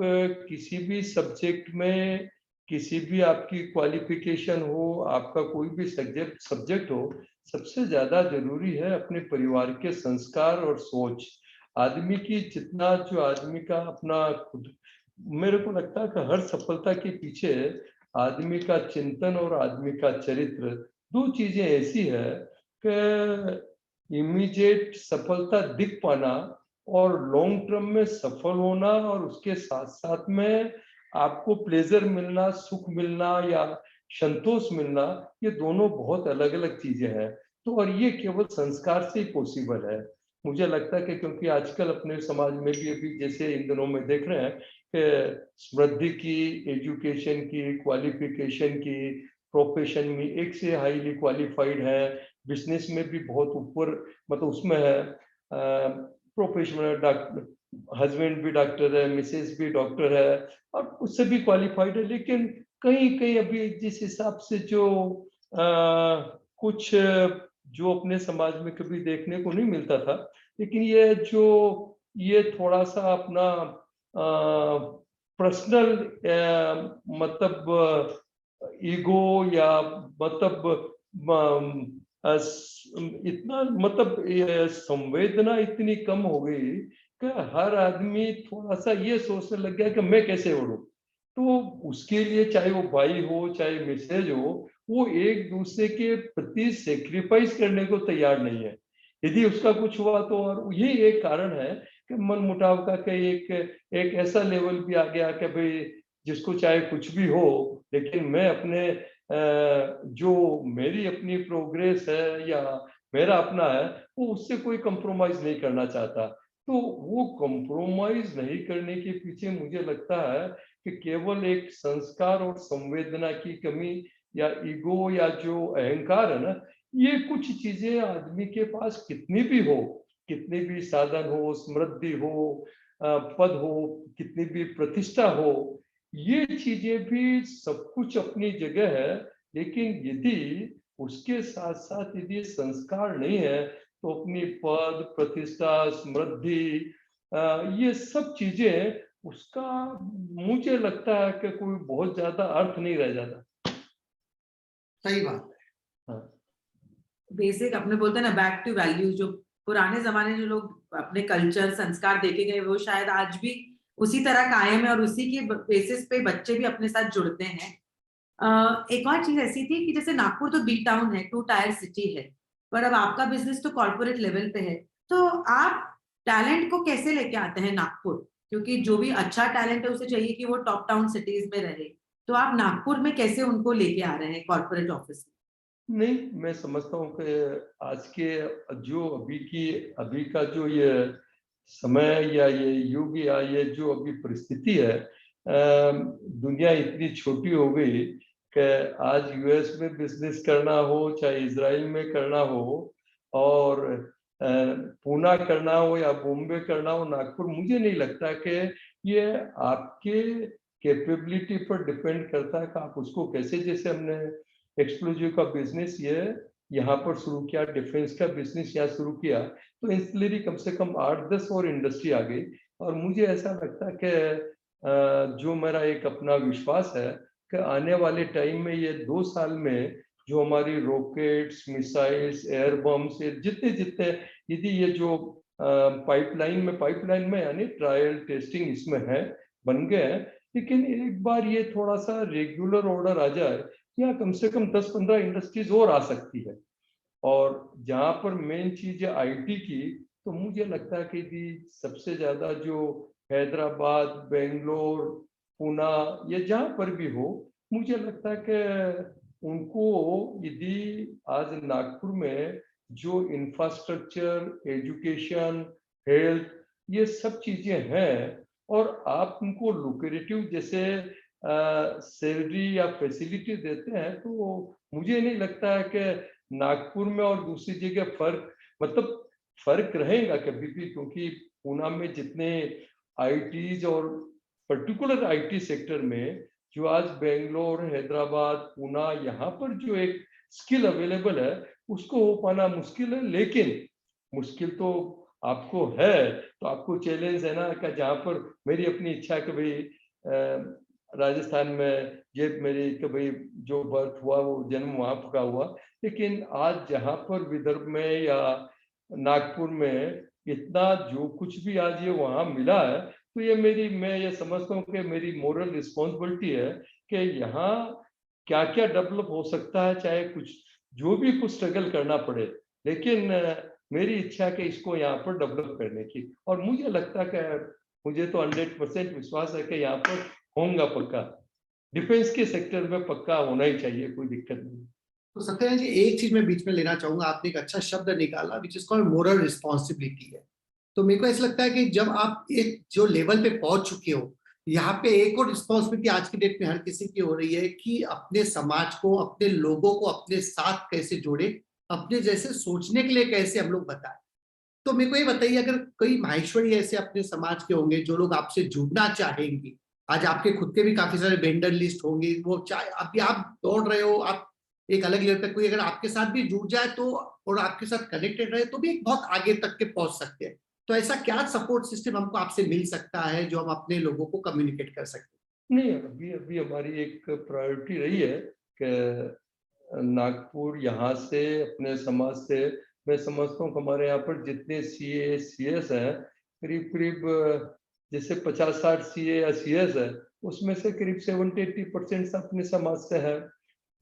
S4: किसी भी सब्जेक्ट में, किसी भी आपकी क्वालिफिकेशन हो, आपका कोई भी सब्जेक्ट हो, सबसे ज्यादा जरूरी है अपने परिवार के संस्कार और सोच। आदमी की जितना जो आदमी का अपना खुद, मेरे को लगता है कि हर सफलता के पीछे आदमी का चिंतन और आदमी का चरित्र, दो चीजें ऐसी है कि इमीडिएट सफलता दिख पाना और लॉन्ग टर्म में सफल होना, और उसके साथ साथ में आपको प्लेजर मिलना, सुख मिलना या संतोष मिलना, ये दोनों बहुत अलग अलग चीजें हैं। तो और ये केवल संस्कार से ही पॉसिबल है। मुझे लगता है कि क्योंकि आजकल अपने समाज में भी अभी जैसे इन दिनों में देख रहे हैं कि समृद्धि की, एजुकेशन की, क्वालिफिकेशन की, प्रोफेशन में एक से हाईली क्वालिफाइड है, बिजनेस में भी बहुत ऊपर, मतलब उसमें है, प्रोफेशनल डॉक्टर, हस्बैंड भी डॉक्टर है, मिसेस भी डॉक्टर है, और उससे भी क्वालिफाइड है। लेकिन कहीं कहीं अभी जिस हिसाब से जो कुछ जो अपने समाज में कभी देखने को नहीं मिलता था, लेकिन ये थोड़ा सा अपना पर्सनल मतलब ईगो, या मतलब इतना मतलब ये संवेदना इतनी कम हो गई कि हर आदमी थोड़ा सा ये सोचने लग गया कि मैं कैसे उड़ूं। तो उसके लिए चाहे वो भाई हो चाहे मिसेज हो, वो एक दूसरे के प्रति सेक्रीफाइस करने को तैयार नहीं है। यदि उसका कुछ हुआ तो, और ये एक कारण है कि मन मुटाव का एक ऐसा लेवल भी आ गया कि भाई जिसको चाहे कुछ भी हो, लेकिन मैं अपने जो मेरी अपनी प्रोग्रेस है या मेरा अपना है, वो उससे कोई कंप्रोमाइज नहीं करना चाहता। तो वो कंप्रोमाइज नहीं करने के पीछे मुझे लगता है कि केवल एक संस्कार और संवेदना की कमी, या ईगो, या जो अहंकार है ना, ये कुछ चीजें आदमी के पास कितनी भी हो, कितनी भी साधन हो, समृद्धि हो, पद हो, कितनी भी प्रतिष्ठा हो, ये चीजें भी सब कुछ अपनी जगह है, लेकिन यदि उसके साथ साथ यदि संस्कार नहीं है तो अपनी पद प्रतिष्ठा समृद्धि ये सब चीजें उसका मुझे लगता है कि कोई बहुत ज्यादा अर्थ नहीं रह जाता।
S2: सही बात है।
S4: हाँ।
S5: बेसिक अपने बोलते हैं ना बैक टू वैल्यू, जो पुराने जमाने जो लोग अपने कल्चर संस्कार देके गए वो शायद आज भी उसी तरह कायम है और उसी के बेसिस पे बच्चे भी अपने साथ जुड़ते हैं। एक और चीज ऐसी थी कि जैसे नागपुर तो बी टाउन है, 2 टायर सिटी है, पर अब आपका बिजनेस तो कॉर्पोरेट लेवल पे है, तो आप टैलेंट को कैसे लेके आते हैं नागपुर? क्योंकि जो भी अच्छा टैलेंट है उसे चाहिए कि वो टॉप टाउन सिटीज में रहे, तो आप नागपुर में कैसे उनको लेके आ रहे हैं कॉर्पोरेट ऑफिस में?
S4: नहीं, मैं समझता हूँ कि आज के जो अभी का जो ये समय या ये युग या ये जो अभी परिस्थिति है, दुनिया इतनी छोटी हो गई कि आज यूएस में बिजनेस करना हो चाहे इजराइल में करना हो और पूना करना हो या बॉम्बे करना हो, नागपुर, मुझे नहीं लगता कि ये आपके कैपेबिलिटी पर डिपेंड करता है कि आप उसको कैसे, जैसे हमने एक्सक्लूसिव का बिजनेस ये यहाँ पर शुरू किया, डिफेंस का बिजनेस यहाँ शुरू किया, तो इंस्टिलरी कम से कम 8-10 और इंडस्ट्री आ गई। और मुझे ऐसा लगता है कि जो मेरा एक अपना विश्वास है कि आने वाले टाइम में ये 2 साल में जो हमारी रॉकेट्स, मिसाइल्स, एयर बम्स, जितने जितने यदि ये जो पाइपलाइन में यानी ट्रायल टेस्टिंग इसमें है, बन गए हैं, लेकिन एक बार ये थोड़ा सा रेगुलर ऑर्डर आ जाए, यहाँ कम से कम 10-15 इंडस्ट्रीज और आ सकती है। और जहाँ पर मेन चीज है आईटी की, तो मुझे लगता है कि सबसे ज्यादा जो हैदराबाद, बेंगलोर, पुणे, ये जहाँ पर भी हो, मुझे लगता है कि उनको यदि आज नागपुर में जो इंफ्रास्ट्रक्चर, एजुकेशन, हेल्थ, ये सब चीजें हैं और आप उनको लुक्रेटिव जैसे सैलरी या फैसिलिटी देते हैं, तो मुझे नहीं लगता है कि नागपुर में और दूसरी जगह फर्क रहेगा कभी भी, क्योंकि पुणे में जितने आईटीज और पर्टिकुलर आईटी सेक्टर में जो आज बेंगलोर, हैदराबाद, पुणे, यहाँ पर जो एक स्किल अवेलेबल है उसको हो पाना मुश्किल है, लेकिन मुश्किल तो आपको है, तो आपको चैलेंज है ना कि जहाँ पर मेरी अपनी इच्छा है कि भाई राजस्थान में ये मेरी कि भाई जो बर्थ हुआ वो जन्म वहाँ का हुआ, लेकिन आज जहाँ पर विदर्भ में या नागपुर में इतना जो कुछ भी आज ये वहाँ मिला है, तो ये मैं ये समझता हूँ कि मेरी मोरल रिस्पॉन्सिबिलिटी है कि यहाँ क्या क्या डेवलप हो सकता है, चाहे जो भी कुछ स्ट्रगल करना पड़े, लेकिन मेरी इच्छा है कि इसको यहाँ पर डेवलप करने की। और मुझे लगता है कि मुझे तो 100% विश्वास है कि यहाँ पर होगा पक्का, डिफेंस के सेक्टर में पक्का होना ही चाहिए, कोई दिक्कत नहीं।
S2: तो सत्यनारायण जी, एक चीज मैं बीच में लेना चाहूंगा, आपने एक अच्छा शब्द निकाला which is called moral responsibility है। तो मेरे को ऐसा लगता है कि जब आप एक जो लेवल पे पहुंच चुके हो, यहाँ पे एक और रिस्पॉन्सिबिलिटी आज की डेट में हर किसी की हो रही है कि अपने समाज को, अपने लोगों को अपने साथ कैसे जोड़े, अपने जैसे सोचने के लिए कैसे हम लोग बताएं। तो मेरे को ये बताइए, अगर कोई माहेश्वरी ऐसे अपने समाज के होंगे जो लोग आपसे जुड़ना चाहेंगे, आज आपके खुद के भी काफी सारे वेंडर लिस्ट होंगे, वो चाहे अभी आप दौड़ रहे हो, आप एक अलग लेवल पे, कोई अगर आपके साथ भी जुड़ जाए तो और आपके साथ कनेक्टेड रहे तो भी एक बहुत आगे तक के पहुंच सकते हैं। तो ऐसा क्या सपोर्ट सिस्टम हमको आपसे मिल सकता है जो हम अपने लोगों को कम्युनिकेट कर सकते
S4: नहीं, अभी हमारी एक प्रायोरिटी रही है कि नागपुर यहाँ से अपने समाज से, मैं समझता हूँ हमारे यहाँ पर जितने सीए सीएस हैं, करीब करीब जैसे 50-60 सीए या सीएस है, उसमें से करीब 70-80% अपने समाज से है।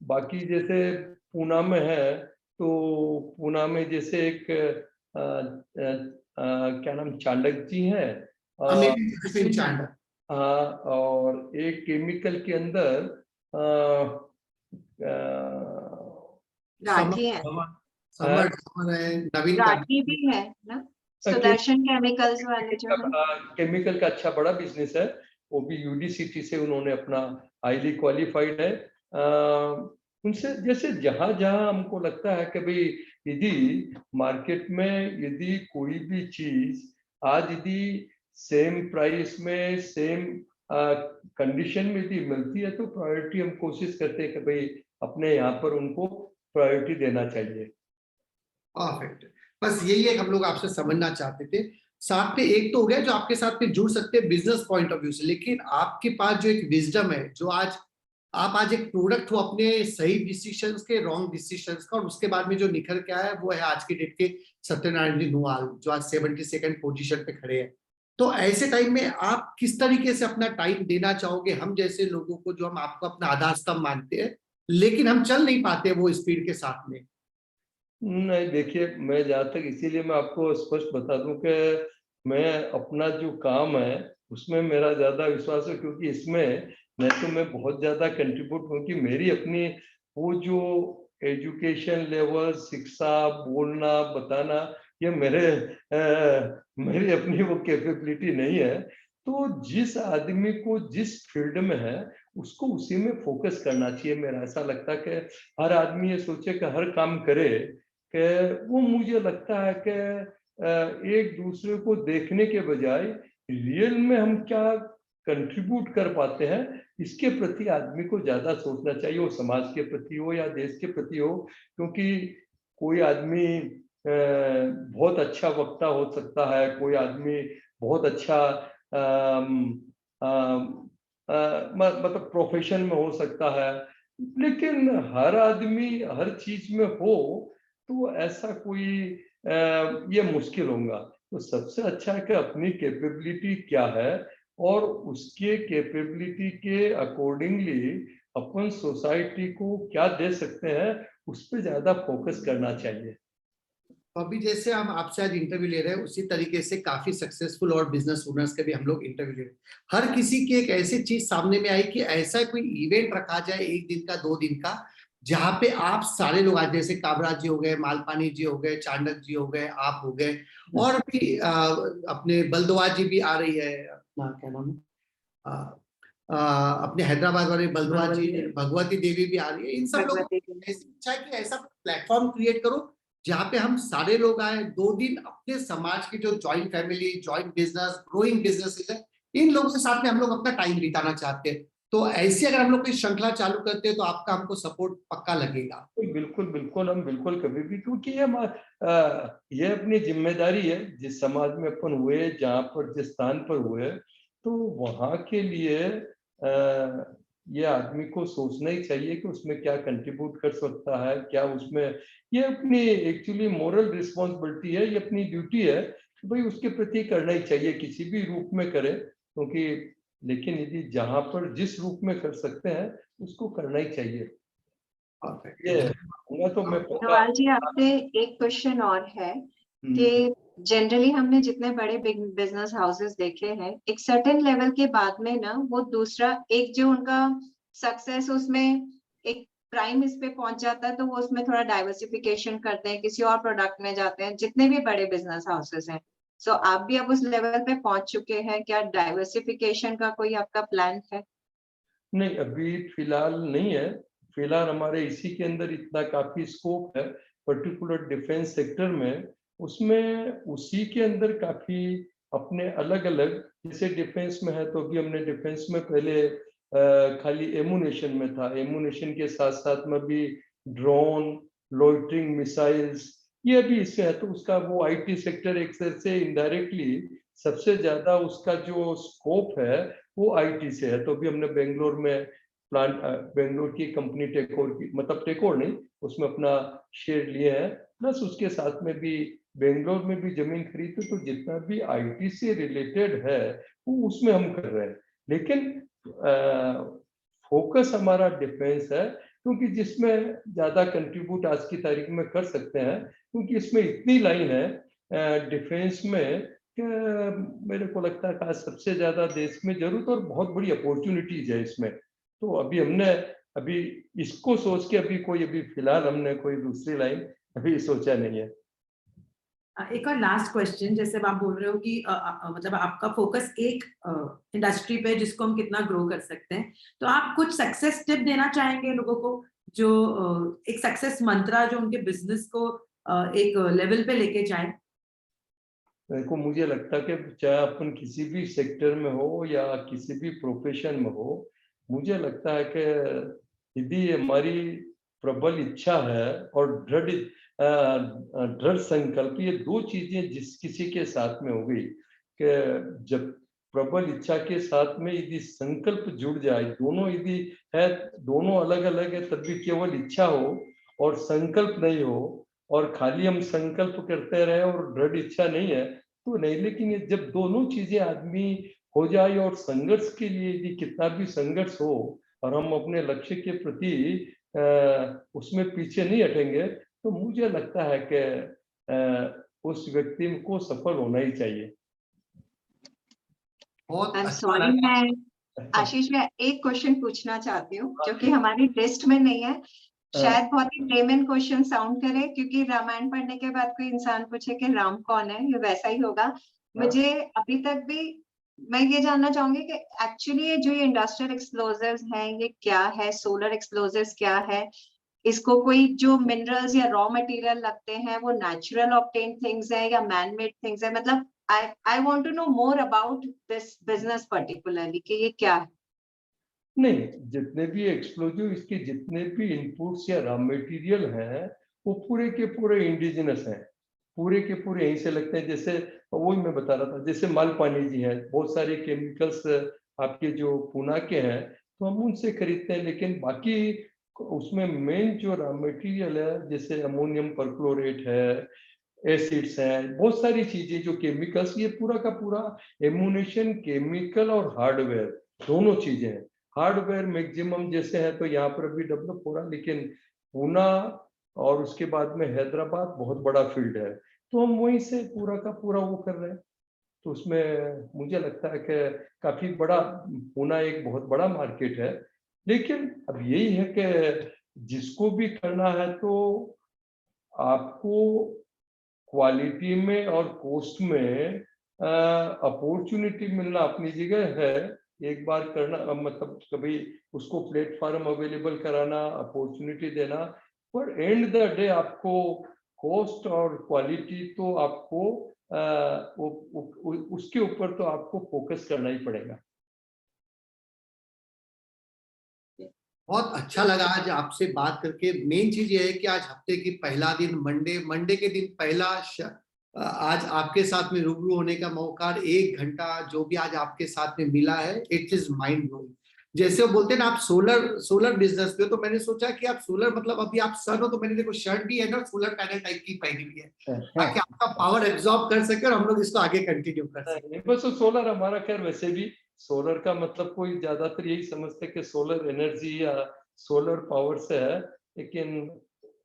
S4: बाकी जैसे पूना में है, तो पूना में जैसे एक क्या नाम, चांडक जी हैं,
S2: हैं?
S4: और एक केमिकल के अंदर
S3: राठी है,
S2: नवीन
S3: राठी भी है ना, सुदर्शन केमिकल्स वाले जो है।
S4: केमिकल का अच्छा बड़ा बिजनेस है, वो भी यूडीसीटी से उन्होंने अपना हाईली क्वालिफाइड है। उनसे जैसे जहां जहां हमको लगता है कि भाई यदि मार्केट में यदि कोई भी चीज आज यदि सेम प्राइस में, सेम कंडीशन में यदि मिलती है तो प्रायोरिटी हम कोशिश करते हैं कि भाई अपने यहाँ पर उनको प्रायोरिटी देना चाहिए।
S2: परफेक्ट, बस यही एक हम लोग आपसे समझना चाहते थे। साथ में एक तो हो गया जो आपके साथ में जुड़ सकते हैं बिजनेस पॉइंट ऑफ व्यू से, लेकिन आपके पास जो एक विजडम है, जो आप आज एक प्रोडक्ट हो अपने सही डिसीजंस के, रॉन्ग डिसीजंस का, और उसके बाद में जो निखर के आया है वो है आज की डेट के सत्यनारायण जी नुआल, जो आज 72nd पोजीशन पे खड़े हैं। तो ऐसे टाइम में आप किस तरीके से अपना टाइम देना चाहोगे हम जैसे लोगों को, जो हम आपको अपना आधार स्तंभ मानते हैं लेकिन हम चल नहीं पाते वो स्पीड के साथ में?
S4: नहीं, देखिए, मैं जहाँ तक, इसीलिए मैं आपको स्पष्ट बता दूं कि मैं अपना जो काम है उसमें मेरा ज्यादा विश्वास है, क्योंकि इसमें मैं बहुत ज्यादा कंट्रीब्यूट, क्योंकि मेरी अपनी वो जो एजुकेशन लेवल, शिक्षा, बोलना, बताना, ये मेरी अपनी वो कैपेबिलिटी नहीं है। तो जिस आदमी को जिस फील्ड में है उसको उसी में फोकस करना चाहिए। मेरा ऐसा लगता है कि हर आदमी ये सोचे कि हर काम करे, कि वो मुझे लगता है कि एक दूसरे को देखने के बजाय रियल में हम क्या कंट्रीब्यूट कर पाते हैं, इसके प्रति आदमी को ज्यादा सोचना चाहिए, वो समाज के प्रति हो या देश के प्रति हो। क्योंकि कोई आदमी बहुत अच्छा वक्ता हो सकता है, कोई आदमी बहुत अच्छा मतलब प्रोफेशन में हो सकता है, लेकिन हर आदमी हर चीज में हो तो ऐसा कोई ये मुश्किल होगा। तो सबसे अच्छा है कि अपनी कैपेबिलिटी क्या है और उसके कैपेबिलिटी के अकॉर्डिंगली अपन सोसाइटी को क्या दे सकते हैं, उस पर ज्यादा फोकस करना चाहिए।
S2: अभी जैसे हम आपसे आज इंटरव्यू ले रहे हैं उसी तरीके से काफी सक्सेसफुल और बिजनेस ओनर्स के भी हम लोग इंटरव्यू ले रहे हैं। हर किसी की एक ऐसी चीज सामने में आई कि ऐसा कोई इवेंट रखा जाए 1 दिन का 2 दिन का, जहां पे आप सारे लोग आज, जैसे काबराज जी हो गए, मालपानी जी हो गए, चांडक जी हो गए, आप हो गए, और भी अपने बलदवा जी भी आ रही है, अपना क्या नाम है, अपने हैदराबाद वाले बलदवा जी, भगवती देवी भी आ रही है। इन सब लोगों की ऐसी इच्छा है कि ऐसा प्लेटफॉर्म क्रिएट करो जहाँ पे हम सारे लोग आए, 2 दिन अपने समाज की जो joint family, joint business, growing businesses है, इन लोगों के साथ में हम लोग अपना टाइम बिताना चाहते हैं। तो ऐसी अगर हम लोग कोई श्रृंखला चालू करते हैं तो आपका हमको सपोर्ट पक्का लगेगा।
S4: बिल्कुल बिल्कुल, हम बिल्कुल कभी भी, क्योंकि ये अपनी जिम्मेदारी है। जिस समाज में अपन हुए, जहाँ पर जिस स्थान पर हुए, तो वहाँ के लिए ये आदमी को सोचना ही चाहिए कि उसमें क्या कंट्रीब्यूट कर सकता है, क्या उसमें, ये अपनी एक्चुअली मोरल रिस्पॉन्सिबिलिटी है, ये अपनी ड्यूटी है, भाई उसके प्रति करना ही चाहिए, किसी भी रूप में करे। क्योंकि लेकिन यदि जहाँ पर जिस रूप में कर सकते हैं उसको करना ही चाहिए। तो मैं
S3: नवाल जी, आपसे एक क्वेश्चन और है कि जनरली हमने जितने बड़े बिजनेस हाउसेस देखे हैं, एक सर्टेन लेवल के बाद में ना वो दूसरा एक जो उनका सक्सेस उसमें एक प्राइम इस पे पहुंच जाता है, तो वो उसमें थोड़ा डाइवर्सिफिकेशन करते हैं, किसी और प्रोडक्ट में जाते हैं, जितने भी बड़े बिजनेस हाउसेस हैं। सो आप भी अब उस लेवल पे पहुंच चुके हैं, क्या डाइवर्सिफिकेशन का कोई आपका प्लान है?
S4: नहीं, अभी फिलहाल नहीं है। फिलहाल हमारे इसी के अंदर इतना काफी स्कोप है पर्टिकुलर डिफेंस सेक्टर में, उसमें उसी के अंदर काफी अपने अलग अलग, जैसे डिफेंस में है तो अभी हमने डिफेंस में पहले खाली एमुनेशन में था, एमुनेशन के साथ साथ में भी ड्रोन, लोइटरिंग मिसाइल्स, ये भी इससे है। तो उसका वो आईटी सेक्टर एक तरह से इनडायरेक्टली सबसे ज्यादा उसका जो स्कोप है वो आईटी से है। तो अभी हमने बेंगलोर में प्लांट, बेंगलोर की कंपनी टेकओवर की, मतलब टेकओवर नहीं, उसमें अपना शेयर लिए हैं, प्लस उसके साथ में भी बेंगलोर में भी जमीन खरीदी। तो जितना भी आईटी से रिलेटेड है वो उसमें हम कर रहे हैं, लेकिन फोकस हमारा डिफेंस है, क्योंकि जिसमें ज्यादा कंट्रीब्यूट आज की तारीख में कर सकते हैं, क्योंकि इसमें इतनी लाइन है डिफेंस में कि मेरे को लगता है कि सबसे ज्यादा देश में जरूरत और बहुत बड़ी अपॉर्चुनिटीज है इसमें। तो अभी हमने अभी इसको सोच के अभी फिलहाल हमने कोई दूसरी लाइन अभी सोचा नहीं है।
S5: एक और लास्ट क्वेश्चन, जैसे आप बोल रहे हो कि मतलब आपका फोकस एक इंडस्ट्री पे जिसको हम कितना ग्रो कर सकते हैं, तो आप कुछ सक्सेस टिप देना चाहेंगे लोगों को, जो एक सक्सेस मंत्रा जो उनके बिजनेस को एक लेवल पे लेके जाए?
S4: देखो मुझे लगता है कि चाहे अपन किसी भी सेक्टर में हो या किसी भी प्रोफेशन में हो, मुझे लगता है कि यदि हमारी प्रबल इच्छा है और दृढ़ संकल्प, ये दो चीजें जिस किसी के साथ में हो गई, कि जब प्रबल इच्छा के साथ में यदि संकल्प जुड़ जाए, दोनों यदि है, दोनों अलग अलग है, तब भी केवल इच्छा हो और संकल्प नहीं हो, और खाली हम संकल्प करते रहे और दृढ़ इच्छा नहीं है तो नहीं। लेकिन ये जब दोनों चीजें आदमी हो जाए और संघर्ष के लिए यदि कितना भी संघर्ष हो और हम अपने लक्ष्य के प्रति उसमें पीछे नहीं हटेंगे, तो मुझे लगता है कि उस व्यक्ति को सफल होना ही चाहिए।
S2: बहुत
S3: I'm
S2: अच्छा
S3: sorry,
S2: लगा।
S3: मैं आशीष मैं एक क्वेश्चन पूछना चाहती हूँ जो कि हमारी लिस्ट में नहीं है, शायद बहुत ही लेमन क्वेश्चन साउंड करे, क्योंकि रामायण पढ़ने के बाद कोई इंसान पूछे कि राम कौन है, ये वैसा ही होगा। मुझे अभी तक भी मैं ये जानना चाहूंगी कि एक्चुअली ये जो ये इंडस्ट्रियल एक्सप्लोजिव्स हैं ये क्या है, सोलर एक्सप्लोजिव्स क्या है, इसको कोई जो मिनरल्स या रॉ मटेरियल लगते हैं वो नेचुरल ऑब्टेन थिंग्स है या मैन मेड थिंग्स है, मतलब I want to know more about this business particularly कि ये क्या है।
S4: नहीं, जितने भी एक्सप्लोजिव, इसके जितने भी इनपुट्स या रॉ मटेरियल हैं वो पूरे के पूरे इंडिजिनस हैं, पूरे के पूरे यहीं से लगते हैं। जैसे वही मैं बता रहा था, जैसे मालपानी जी हैं, बहुत सारे केमिकल्स आपके जो पूना के हैं तो हम उनसे खरीदते हैं, लेकिन बाकी उसमें मेन जो रॉ मटेरियल है जैसे अमोनियम परक्लोरेट है, एसिड्स हैं, बहुत सारी चीजें जो केमिकल्स, ये पूरा का पूरा एमुनेशन केमिकल और हार्डवेयर दोनों चीजें हैं। हार्डवेयर मैक्सिमम जैसे है तो यहाँ पर अभी डेवलप हो रहा है, लेकिन पूना और उसके बाद में हैदराबाद बहुत बड़ा फील्ड है, तो हम वहीं से पूरा का पूरा वो कर रहे हैं। तो उसमें मुझे लगता है कि काफी बड़ा, पूना एक बहुत बड़ा मार्केट है। लेकिन अब यही है कि जिसको भी करना है तो आपको क्वालिटी में और कॉस्ट में अपॉर्चुनिटी मिलना अपनी जगह है। एक बार करना मतलब कभी उसको प्लेटफॉर्म अवेलेबल कराना, अपॉर्चुनिटी देना, पर एंड द डे आपको कॉस्ट और क्वालिटी तो आपको उसके ऊपर तो आपको फोकस करना ही पड़ेगा।
S2: बहुत अच्छा लगा आज आपसे बात करके। मेन चीज ये है कि आज हफ्ते की पहला दिन मंडे के दिन पहला आज आपके साथ में रूबरू होने का मौका, 1 घंटा जो भी आज आपके साथ में मिला है, इट इज माइंड ब्लोइंग। जैसे वो बोलते हैं ना, आप सोलर बिजनेस पे, तो मैंने सोचा कि आप सोलर मतलब अभी आप सन हो, तो मैंने देखो शर्ट भी है ना सोलर पैनल टाइप की पहनी हुई है, ताकि आपका पावर एब्जॉर्ब कर सके और हम लोग इसको आगे कंटिन्यू कर सके।
S4: बस सोलर हमारा, खैर वैसे भी सोलर का मतलब कोई ज्यादातर यही समझते कि सोलर एनर्जी या सोलर पावर से है, लेकिन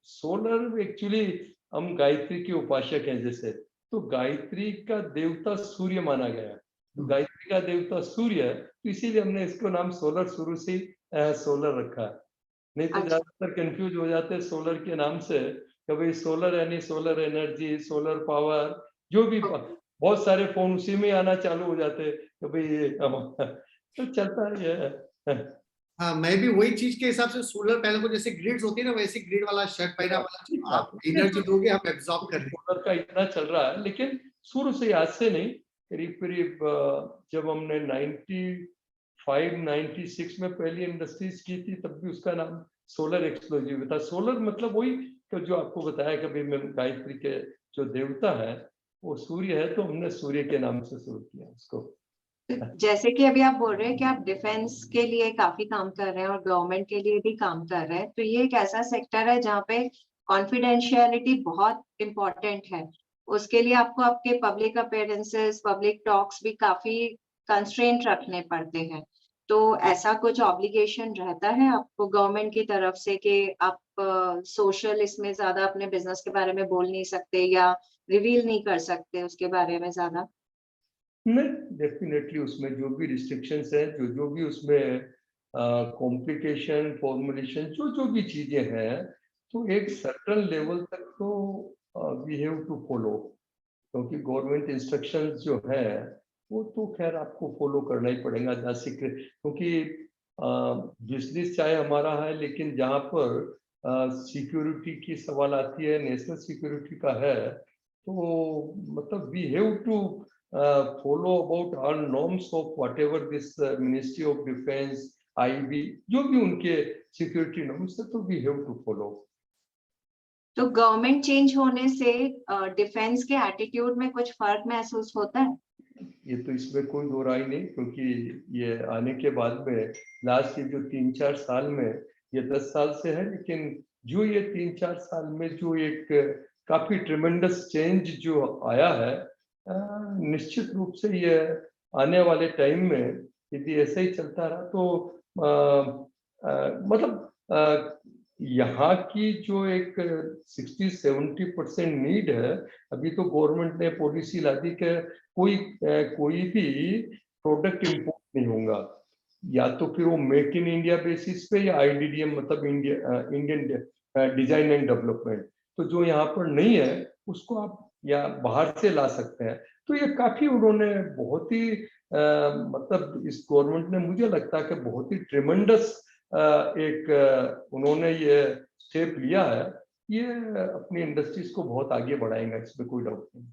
S4: सोलर एक्चुअली हम गायत्री के उपासक हैं। जैसे तो गायत्री का देवता सूर्य माना गया है, तो गायत्री का देवता सूर्य है, तो इसीलिए हमने इसको नाम सोलर शुरू से सोलर रखा है। नहीं तो ज्यादातर कंफ्यूज हो जाते हैं सोलर के नाम से, कभी सोलर यानी सोलर एनर्जी, सोलर पावर, जो भी बहुत सारे फोन उसी में आना चालू हो जाते कभी तो चलता है ये।
S2: हाँ, मैं भी वही चीज के हिसाब से सोलर पैनल को, जैसे ग्रिड्स होती है ना, वैसे ग्रिड वाला शर्ट पहना वाला, आप एनर्जी दोगे हम एब्जॉर्ब कर लेंगे।
S4: सोलर का इतना चल रहा है, लेकिन शुरू से, आज से नहीं, करीब करीब जब हमने 95-96 में पहली इंडस्ट्रीज की थी, तब भी उसका नाम सोलर एक्सप्लोजिव था। सोलर मतलब वही तो जो आपको बताया, कभी मैं गायत्री के जो देवता है वो सूर्य है, तो हमने सूर्य के नाम से शुरू किया उसको।
S3: जैसे कि अभी आप बोल रहे हैं कि आप डिफेंस के लिए काफी काम कर रहे हैं और गवर्नमेंट के लिए भी काम कर रहे हैं, तो ये एक ऐसा सेक्टर है जहाँ पे कॉन्फिडेंशियलिटी बहुत इम्पोर्टेंट है। उसके लिए आपको आपके पब्लिक अपीयरेंसेस, पब्लिक टॉक्स भी काफी कंस्ट्रेंट रखने पड़ते हैं। तो ऐसा कुछ ऑब्लिगेशन रहता है आपको गवर्नमेंट की तरफ से कि आप सोशल इसमें ज्यादा अपने बिजनेस के बारे में बोल नहीं सकते या रिवील नहीं कर सकते उसके बारे में ज्यादा?
S4: नहीं, डेफिनेटली उसमें जो भी रिस्ट्रिक्शंस हैं, जो भी उसमें कॉम्प्लिकेशन, फॉर्मुलेशन, जो भी चीजें हैं, तो एक सर्टन लेवल तक तो वी हैव टू फॉलो, क्योंकि गवर्नमेंट इंस्ट्रक्शंस जो है वो तो खैर आपको फॉलो करना ही पड़ेगा। क्योंकि बिजनेस चाहे हमारा है, लेकिन जहाँ पर सिक्योरिटी की सवाल आती है, नेशनल सिक्योरिटी का है, तो मतलब we have to follow about all norms of whatever this ministry of defence, IB, जो भी उनके सिक्योरिटी नॉर्म्स है, तो वी हैव टू फॉलो।
S3: तो गवर्नमेंट चेंज होने से डिफेंस के एटीट्यूड में कुछ फर्क महसूस होता है?
S4: ये तो इसमें कोई दो राय नहीं, क्योंकि ये आने के बाद में लास्ट के जो 3-4 साल में, ये 10 साल से है, लेकिन जो ये 3-4 साल में जो एक काफी ट्रिमेंडस चेंज जो आया है, निश्चित रूप से ये आने वाले टाइम में यदि ऐसा ही चलता रहा तो मतलब यहाँ की जो एक 60-70% नीड है, अभी तो गवर्नमेंट ने पॉलिसी ला दी कि कोई भी प्रोडक्ट इंपोर्ट नहीं होगा, या तो फिर वो मेक इन इंडिया बेसिस पे या आईडीडीएम, मतलब इंडियन डिजाइन एंड डेवलपमेंट। तो जो यहाँ पर नहीं है उसको आप या बाहर से ला सकते हैं। तो ये काफी उन्होंने बहुत ही मतलब इस गवर्नमेंट ने, मुझे लगता है कि बहुत ही ट्रिमेंडस एक उन्होंने ये स्टेप लिया है। ये अपनी इंडस्ट्रीज को बहुत आगे बढ़ाएगा, इसमें कोई डाउट नहीं।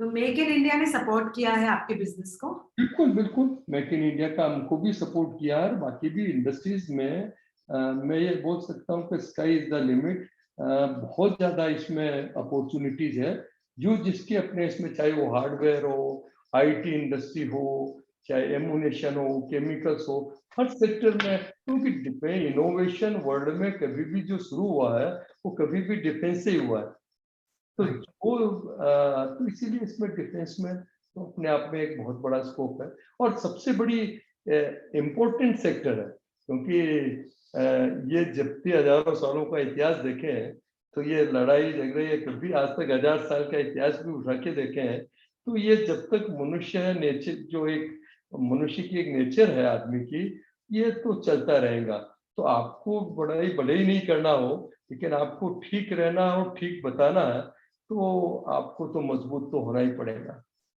S5: तो मेक इन इंडिया ने सपोर्ट किया है आपके बिजनेस को?
S4: बिल्कुल बिल्कुल, मेक इन इंडिया का हमको भी सपोर्ट किया है, बाकी भी इंडस्ट्रीज में मैं ये बोल सकता हूँ कि स्काई इज द लिमिट। बहुत ज्यादा इसमें अपॉर्चुनिटीज है, जो जिसके अपने इसमें, चाहे वो हार्डवेयर हो, आईटी इंडस्ट्री हो, चाहे एमुनेशन हो, केमिकल्स हो, हर सेक्टर में, क्योंकि इनोवेशन वर्ल्ड में कभी भी जो शुरू हुआ है वो कभी भी डिफेंस से ही हुआ है। तो वो तो इसीलिए इसमें डिफेंस में तो अपने आप में एक बहुत बड़ा स्कोप है और सबसे बड़ी इम्पोर्टेंट सेक्टर है, क्योंकि ये जब भी हजारों सालों का इतिहास देखें तो ये लड़ाई झगड़े, ये कभी आज तक 1000 साल का इतिहास भी उठा के देखे हैं, तो ये जब तक मनुष्य है, नेचर जो एक मनुष्य की एक नेचर है आदमी की, ये तो चलता रहेगा। तो आपको बड़ाई भले ही नहीं करना हो, लेकिन आपको ठीक रहना और ठीक बताना है, तो आपको तो मजबूत तो होना ही पड़ेगा।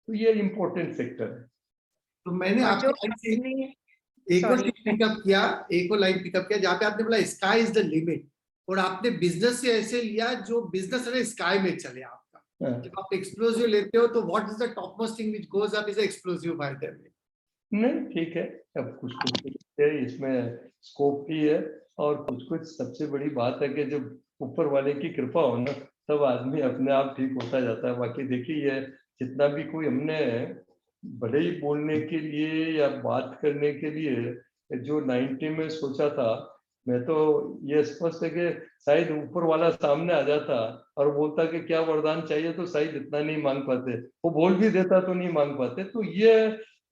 S4: तो ये इम्पोर्टेंट सेक्टर है।
S2: तो मैंने आपके लाइन से एक और लाइन पिकअप किया जहाँ पे आपने बोला स्काई इज द लिमिट, और आपने बिजनेस से ऐसे लिया जो बिजनेस है स्काई में चले आपका। जब आप एक्सप्लोसिव लेते हो तो what is the top most thing which goes up is explosive by the way.
S4: नहीं ठीक है, अब कुछ इसमें स्कोप भी है, और कुछ सबसे बड़ी बात है कि जब ऊपर वाले की कृपा हो ना, तब आदमी अपने आप ठीक होता जाता है। बाकी देखिए, ये जितना भी कोई हमने भले ही बोलने के लिए या बात करने के लिए जो 90 में सोचा था, मैं तो ये स्पष्ट है कि शायद ऊपर वाला सामने आ जाता और बोलता कि क्या वरदान चाहिए, तो शायद इतना नहीं मांग पाते, वो बोल भी देता तो नहीं मांग पाते। तो ये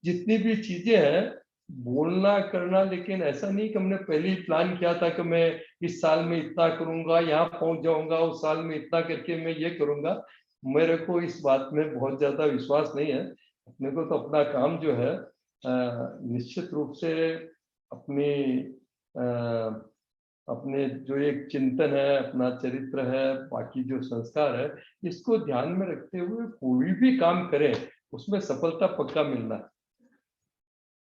S4: जितनी भी चीजें हैं, बोलना करना, लेकिन ऐसा नहीं कि हमने पहले ही प्लान किया था कि मैं इस साल में इतना करूंगा, यहाँ पहुंच जाऊंगा, उस साल में इतना करके मैं ये करूंगा। मेरे को इस बात में बहुत ज्यादा विश्वास नहीं है। अपने को तो अपना काम जो है निश्चित रूप से अपनी अपने जो एक चिंतन है, अपना चरित्र है, बाकी जो संस्कार है, इसको ध्यान में रखते हुए कोई भी काम करें, उसमें सफलता पक्का मिलना है।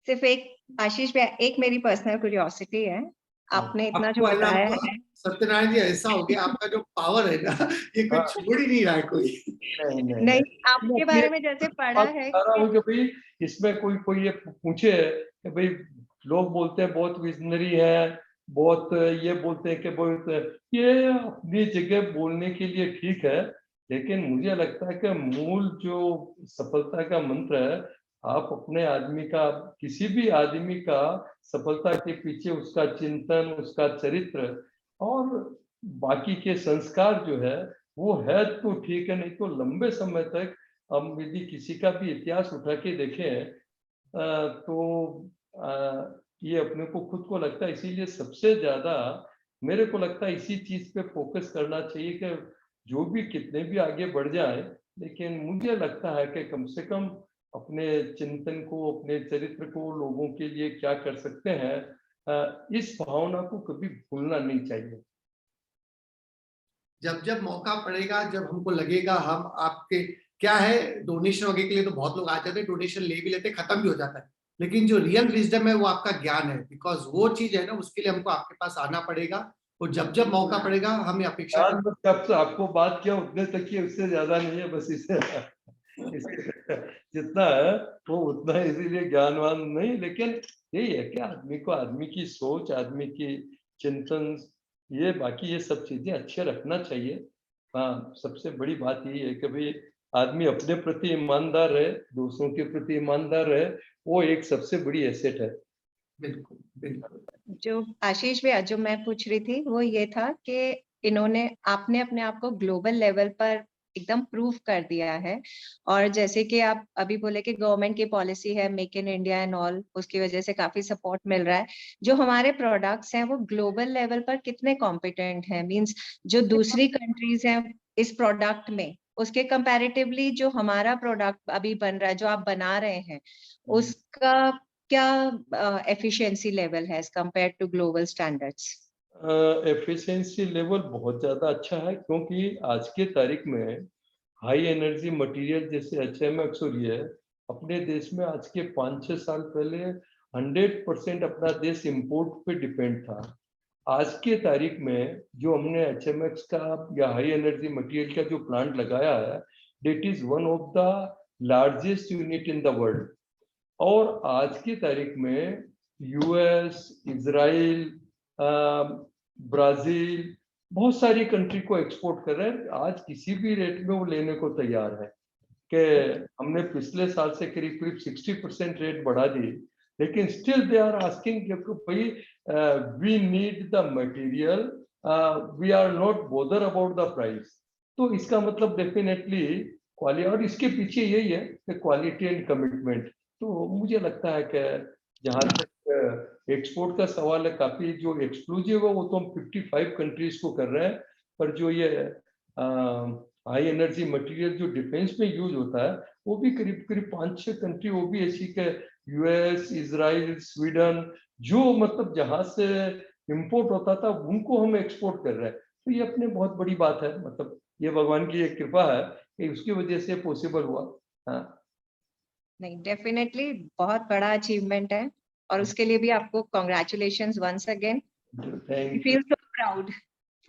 S3: सिर्फ एक आशीष भैया, एक मेरी पर्सनल क्यूरियोसिटी है, आपने इतना जो बताया है,
S2: सत्यनारायण जी, ऐसा हो गया आपका जो पावर है ना, ये कोई छोड़ ही नहीं रहा है कोई।
S3: नहीं आपके बारे में जैसे पढ़ा है
S4: कि भाई इसमें कोई ये पूछे कि भाई लोग बोलते हैं बहुत विजनरी है, बहुत ये बोलते हैं कि बहुत ये अपनी जगह बोलने के लिए ठीक है, लेकिन मुझे लगता है कि मूल जो सफलता का मंत्र है, आप अपने आदमी का, किसी भी आदमी का सफलता के पीछे उसका चिंतन, उसका चरित्र और बाकी के संस्कार जो है वो है तो ठीक है, नहीं तो लंबे समय तक हम यदि किसी का भी इतिहास उठा के देखें तो ये अपने को खुद को लगता है। इसीलिए सबसे ज्यादा मेरे को लगता है इसी चीज पे फोकस करना चाहिए कि जो भी कितने भी आगे बढ़ जाए, लेकिन मुझे लगता है कि कम से कम अपने चिंतन को, अपने चरित्र को, लोगों के लिए क्या कर सकते हैं, इस भावना को कभी भूलना नहीं चाहिए।
S2: जब जब मौका पड़ेगा, जब हमको लगेगा हम आपके, क्या है डोनेशन वगैरह के लिए तो बहुत लोग आ जाते हैं, डोनेशन ले भी लेते, खत्म भी हो जाता है, लेकिन जो रियल विजडम है वो आपका ज्ञान है, बिकॉज वो चीज है ना, उसके लिए हमको आपके पास आना पड़ेगा और जब जब मौका पड़ेगा हमें अपेक्षा
S4: ज्ञान बस कब से आपको बात किया उतने तक ही, उससे ज्यादा नहीं है, बस इसे जितना है वो उतना है, इसीलिए ज्ञानवान नहीं, लेकिन यही है कि आदमी को आदमी की सोच, आदमी की चिंतन, ये बाकी ये सब चीजें अच्छे रखना चाहिए। हाँ, सबसे बड़ी बात यही है कि भाई आदमी अपने प्रति ईमानदार रहे, दूसरों के प्रति ईमानदार रहे, वो एक सबसे बड़ी एसेट है।
S2: बिल्कुल बिल्कुल।
S3: जो आशीष भैया जो मैं पूछ रही थी वो ये था कि इन्होंने आपने अपने आप को ग्लोबल लेवल पर एकदम प्रूव कर दिया है, और जैसे कि आप अभी बोले कि गवर्नमेंट की पॉलिसी है make in India and all, उसकी वजह से काफी सपोर्ट मिल रहा है। जो हमारे प्रोडक्ट्स हैं वो ग्लोबल लेवल पर कितने कॉम्पिटेंट हैं, मींस जो दूसरी कंट्रीज हैं इस प्रोडक्ट में, उसके कंपैरेटिवली जो हमारा प्रोडक्ट अभी बन रहा है, जो आप बना रहे हैं, उसका क्या एफिशिएंसी लेवल है as compare to global standards?
S4: Efficiency level बहुत ज़्यादा अच्छा है, क्योंकि आज के तारीख में हाई एनर्जी मटेरियल जैसे HMX और ये अपने देश में आज के 5-6 साल पहले 100% अपना देश इंपोर्ट पे डिपेंड था। आज के तारीख में जो हमने HMX का या हाई एनर्जी मटेरियल का जो प्लांट लगाया है, that is one of the largest unit in the world. और आज की तारीख में US, इजराइल, ब्राजील, बहुत सारी कंट्री को एक्सपोर्ट कर रहे हैं। आज किसी भी रेट में वो लेने को तैयार है, कि हमने पिछले साल से करीब करीब 60% रेट बढ़ा दी, लेकिन स्टिल दे आर आस्किंग भाई we need the material, we are not bother about the price. तो इसका मतलब डेफिनेटली क्वालिटी, और इसके पीछे यही है कि क्वालिटी एंड कमिटमेंट। तो मुझे लगता है कि जहाँ तक एक्सपोर्ट का सवाल है, काफी जो एक्सक्लूसिव है वो तो हम 55 कंट्रीज को कर रहे हैं, पर जो ये हाई एनर्जी मटेरियल जो डिफेंस में यूज होता है वो भी करीब करीब 5-6 कंट्री, वो भी ऐसी के US, इजराइल, स्वीडन, जो मतलब जहां से इंपोर्ट होता था उनको हम एक्सपोर्ट कर रहे हैं। तो ये अपने बहुत बड़ी बात है, मतलब ये भगवान की एक कृपा है कि उसकी वजह से पॉसिबल हुआ। हाँ,
S3: नहीं, डेफिनेटली बहुत बड़ा अचीवमेंट है, और उसके लिए भी आपको congratulations once again.
S4: Thank you.
S3: Feel so proud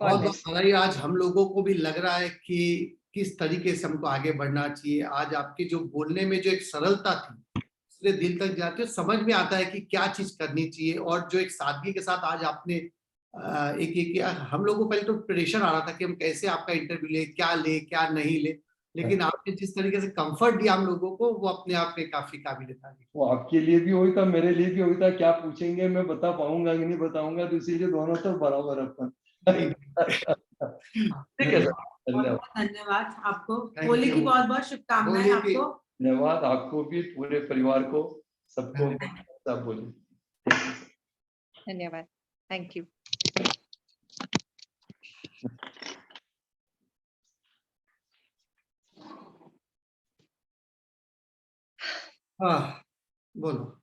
S3: for
S2: बहुत बहुत
S3: दिस।
S2: बधाई। आज हम लोगों को भी लग रहा है कि किस तरीके से हमको आगे बढ़ना चाहिए। आज आपके जो बोलने में जो एक सरलता थी, इसलिए दिल तक जाते हो, समझ में आता है कि क्या चीज करनी चाहिए, और जो एक सादगी के साथ आज आपने एक एक हम लोगों को पहले तो प्रेशर आ रहा था कि हम कैसे आपका इंटरव्यू ले क्या नहीं ले, लेकिन आपने जिस तरीके से कंफर्ट दिया हम लोगों को, वो अपने आप में काफी काबिल तारीफ।
S4: वो आपके लिए भी हुई था, मेरे लिए भी हुई था, क्या पूछेंगे मैं बता पाऊंगा कि नहीं बताऊंगा, तो इसीलिए दोनों तो बराबर अपन। ठीक है सर,
S5: बहुत
S4: धन्यवाद।
S5: बहुत धन्यवाद आपको,
S2: Thank
S5: होली की
S2: you.
S5: बहुत बहुत शुभकामनाएं
S2: होली की-
S5: आपको।
S4: धन्यवाद आपको भी, पूरे परिवार को, सबको सब बोलिए।
S3: धन्यवाद, थैंक यू।
S2: हाँ, बोलो।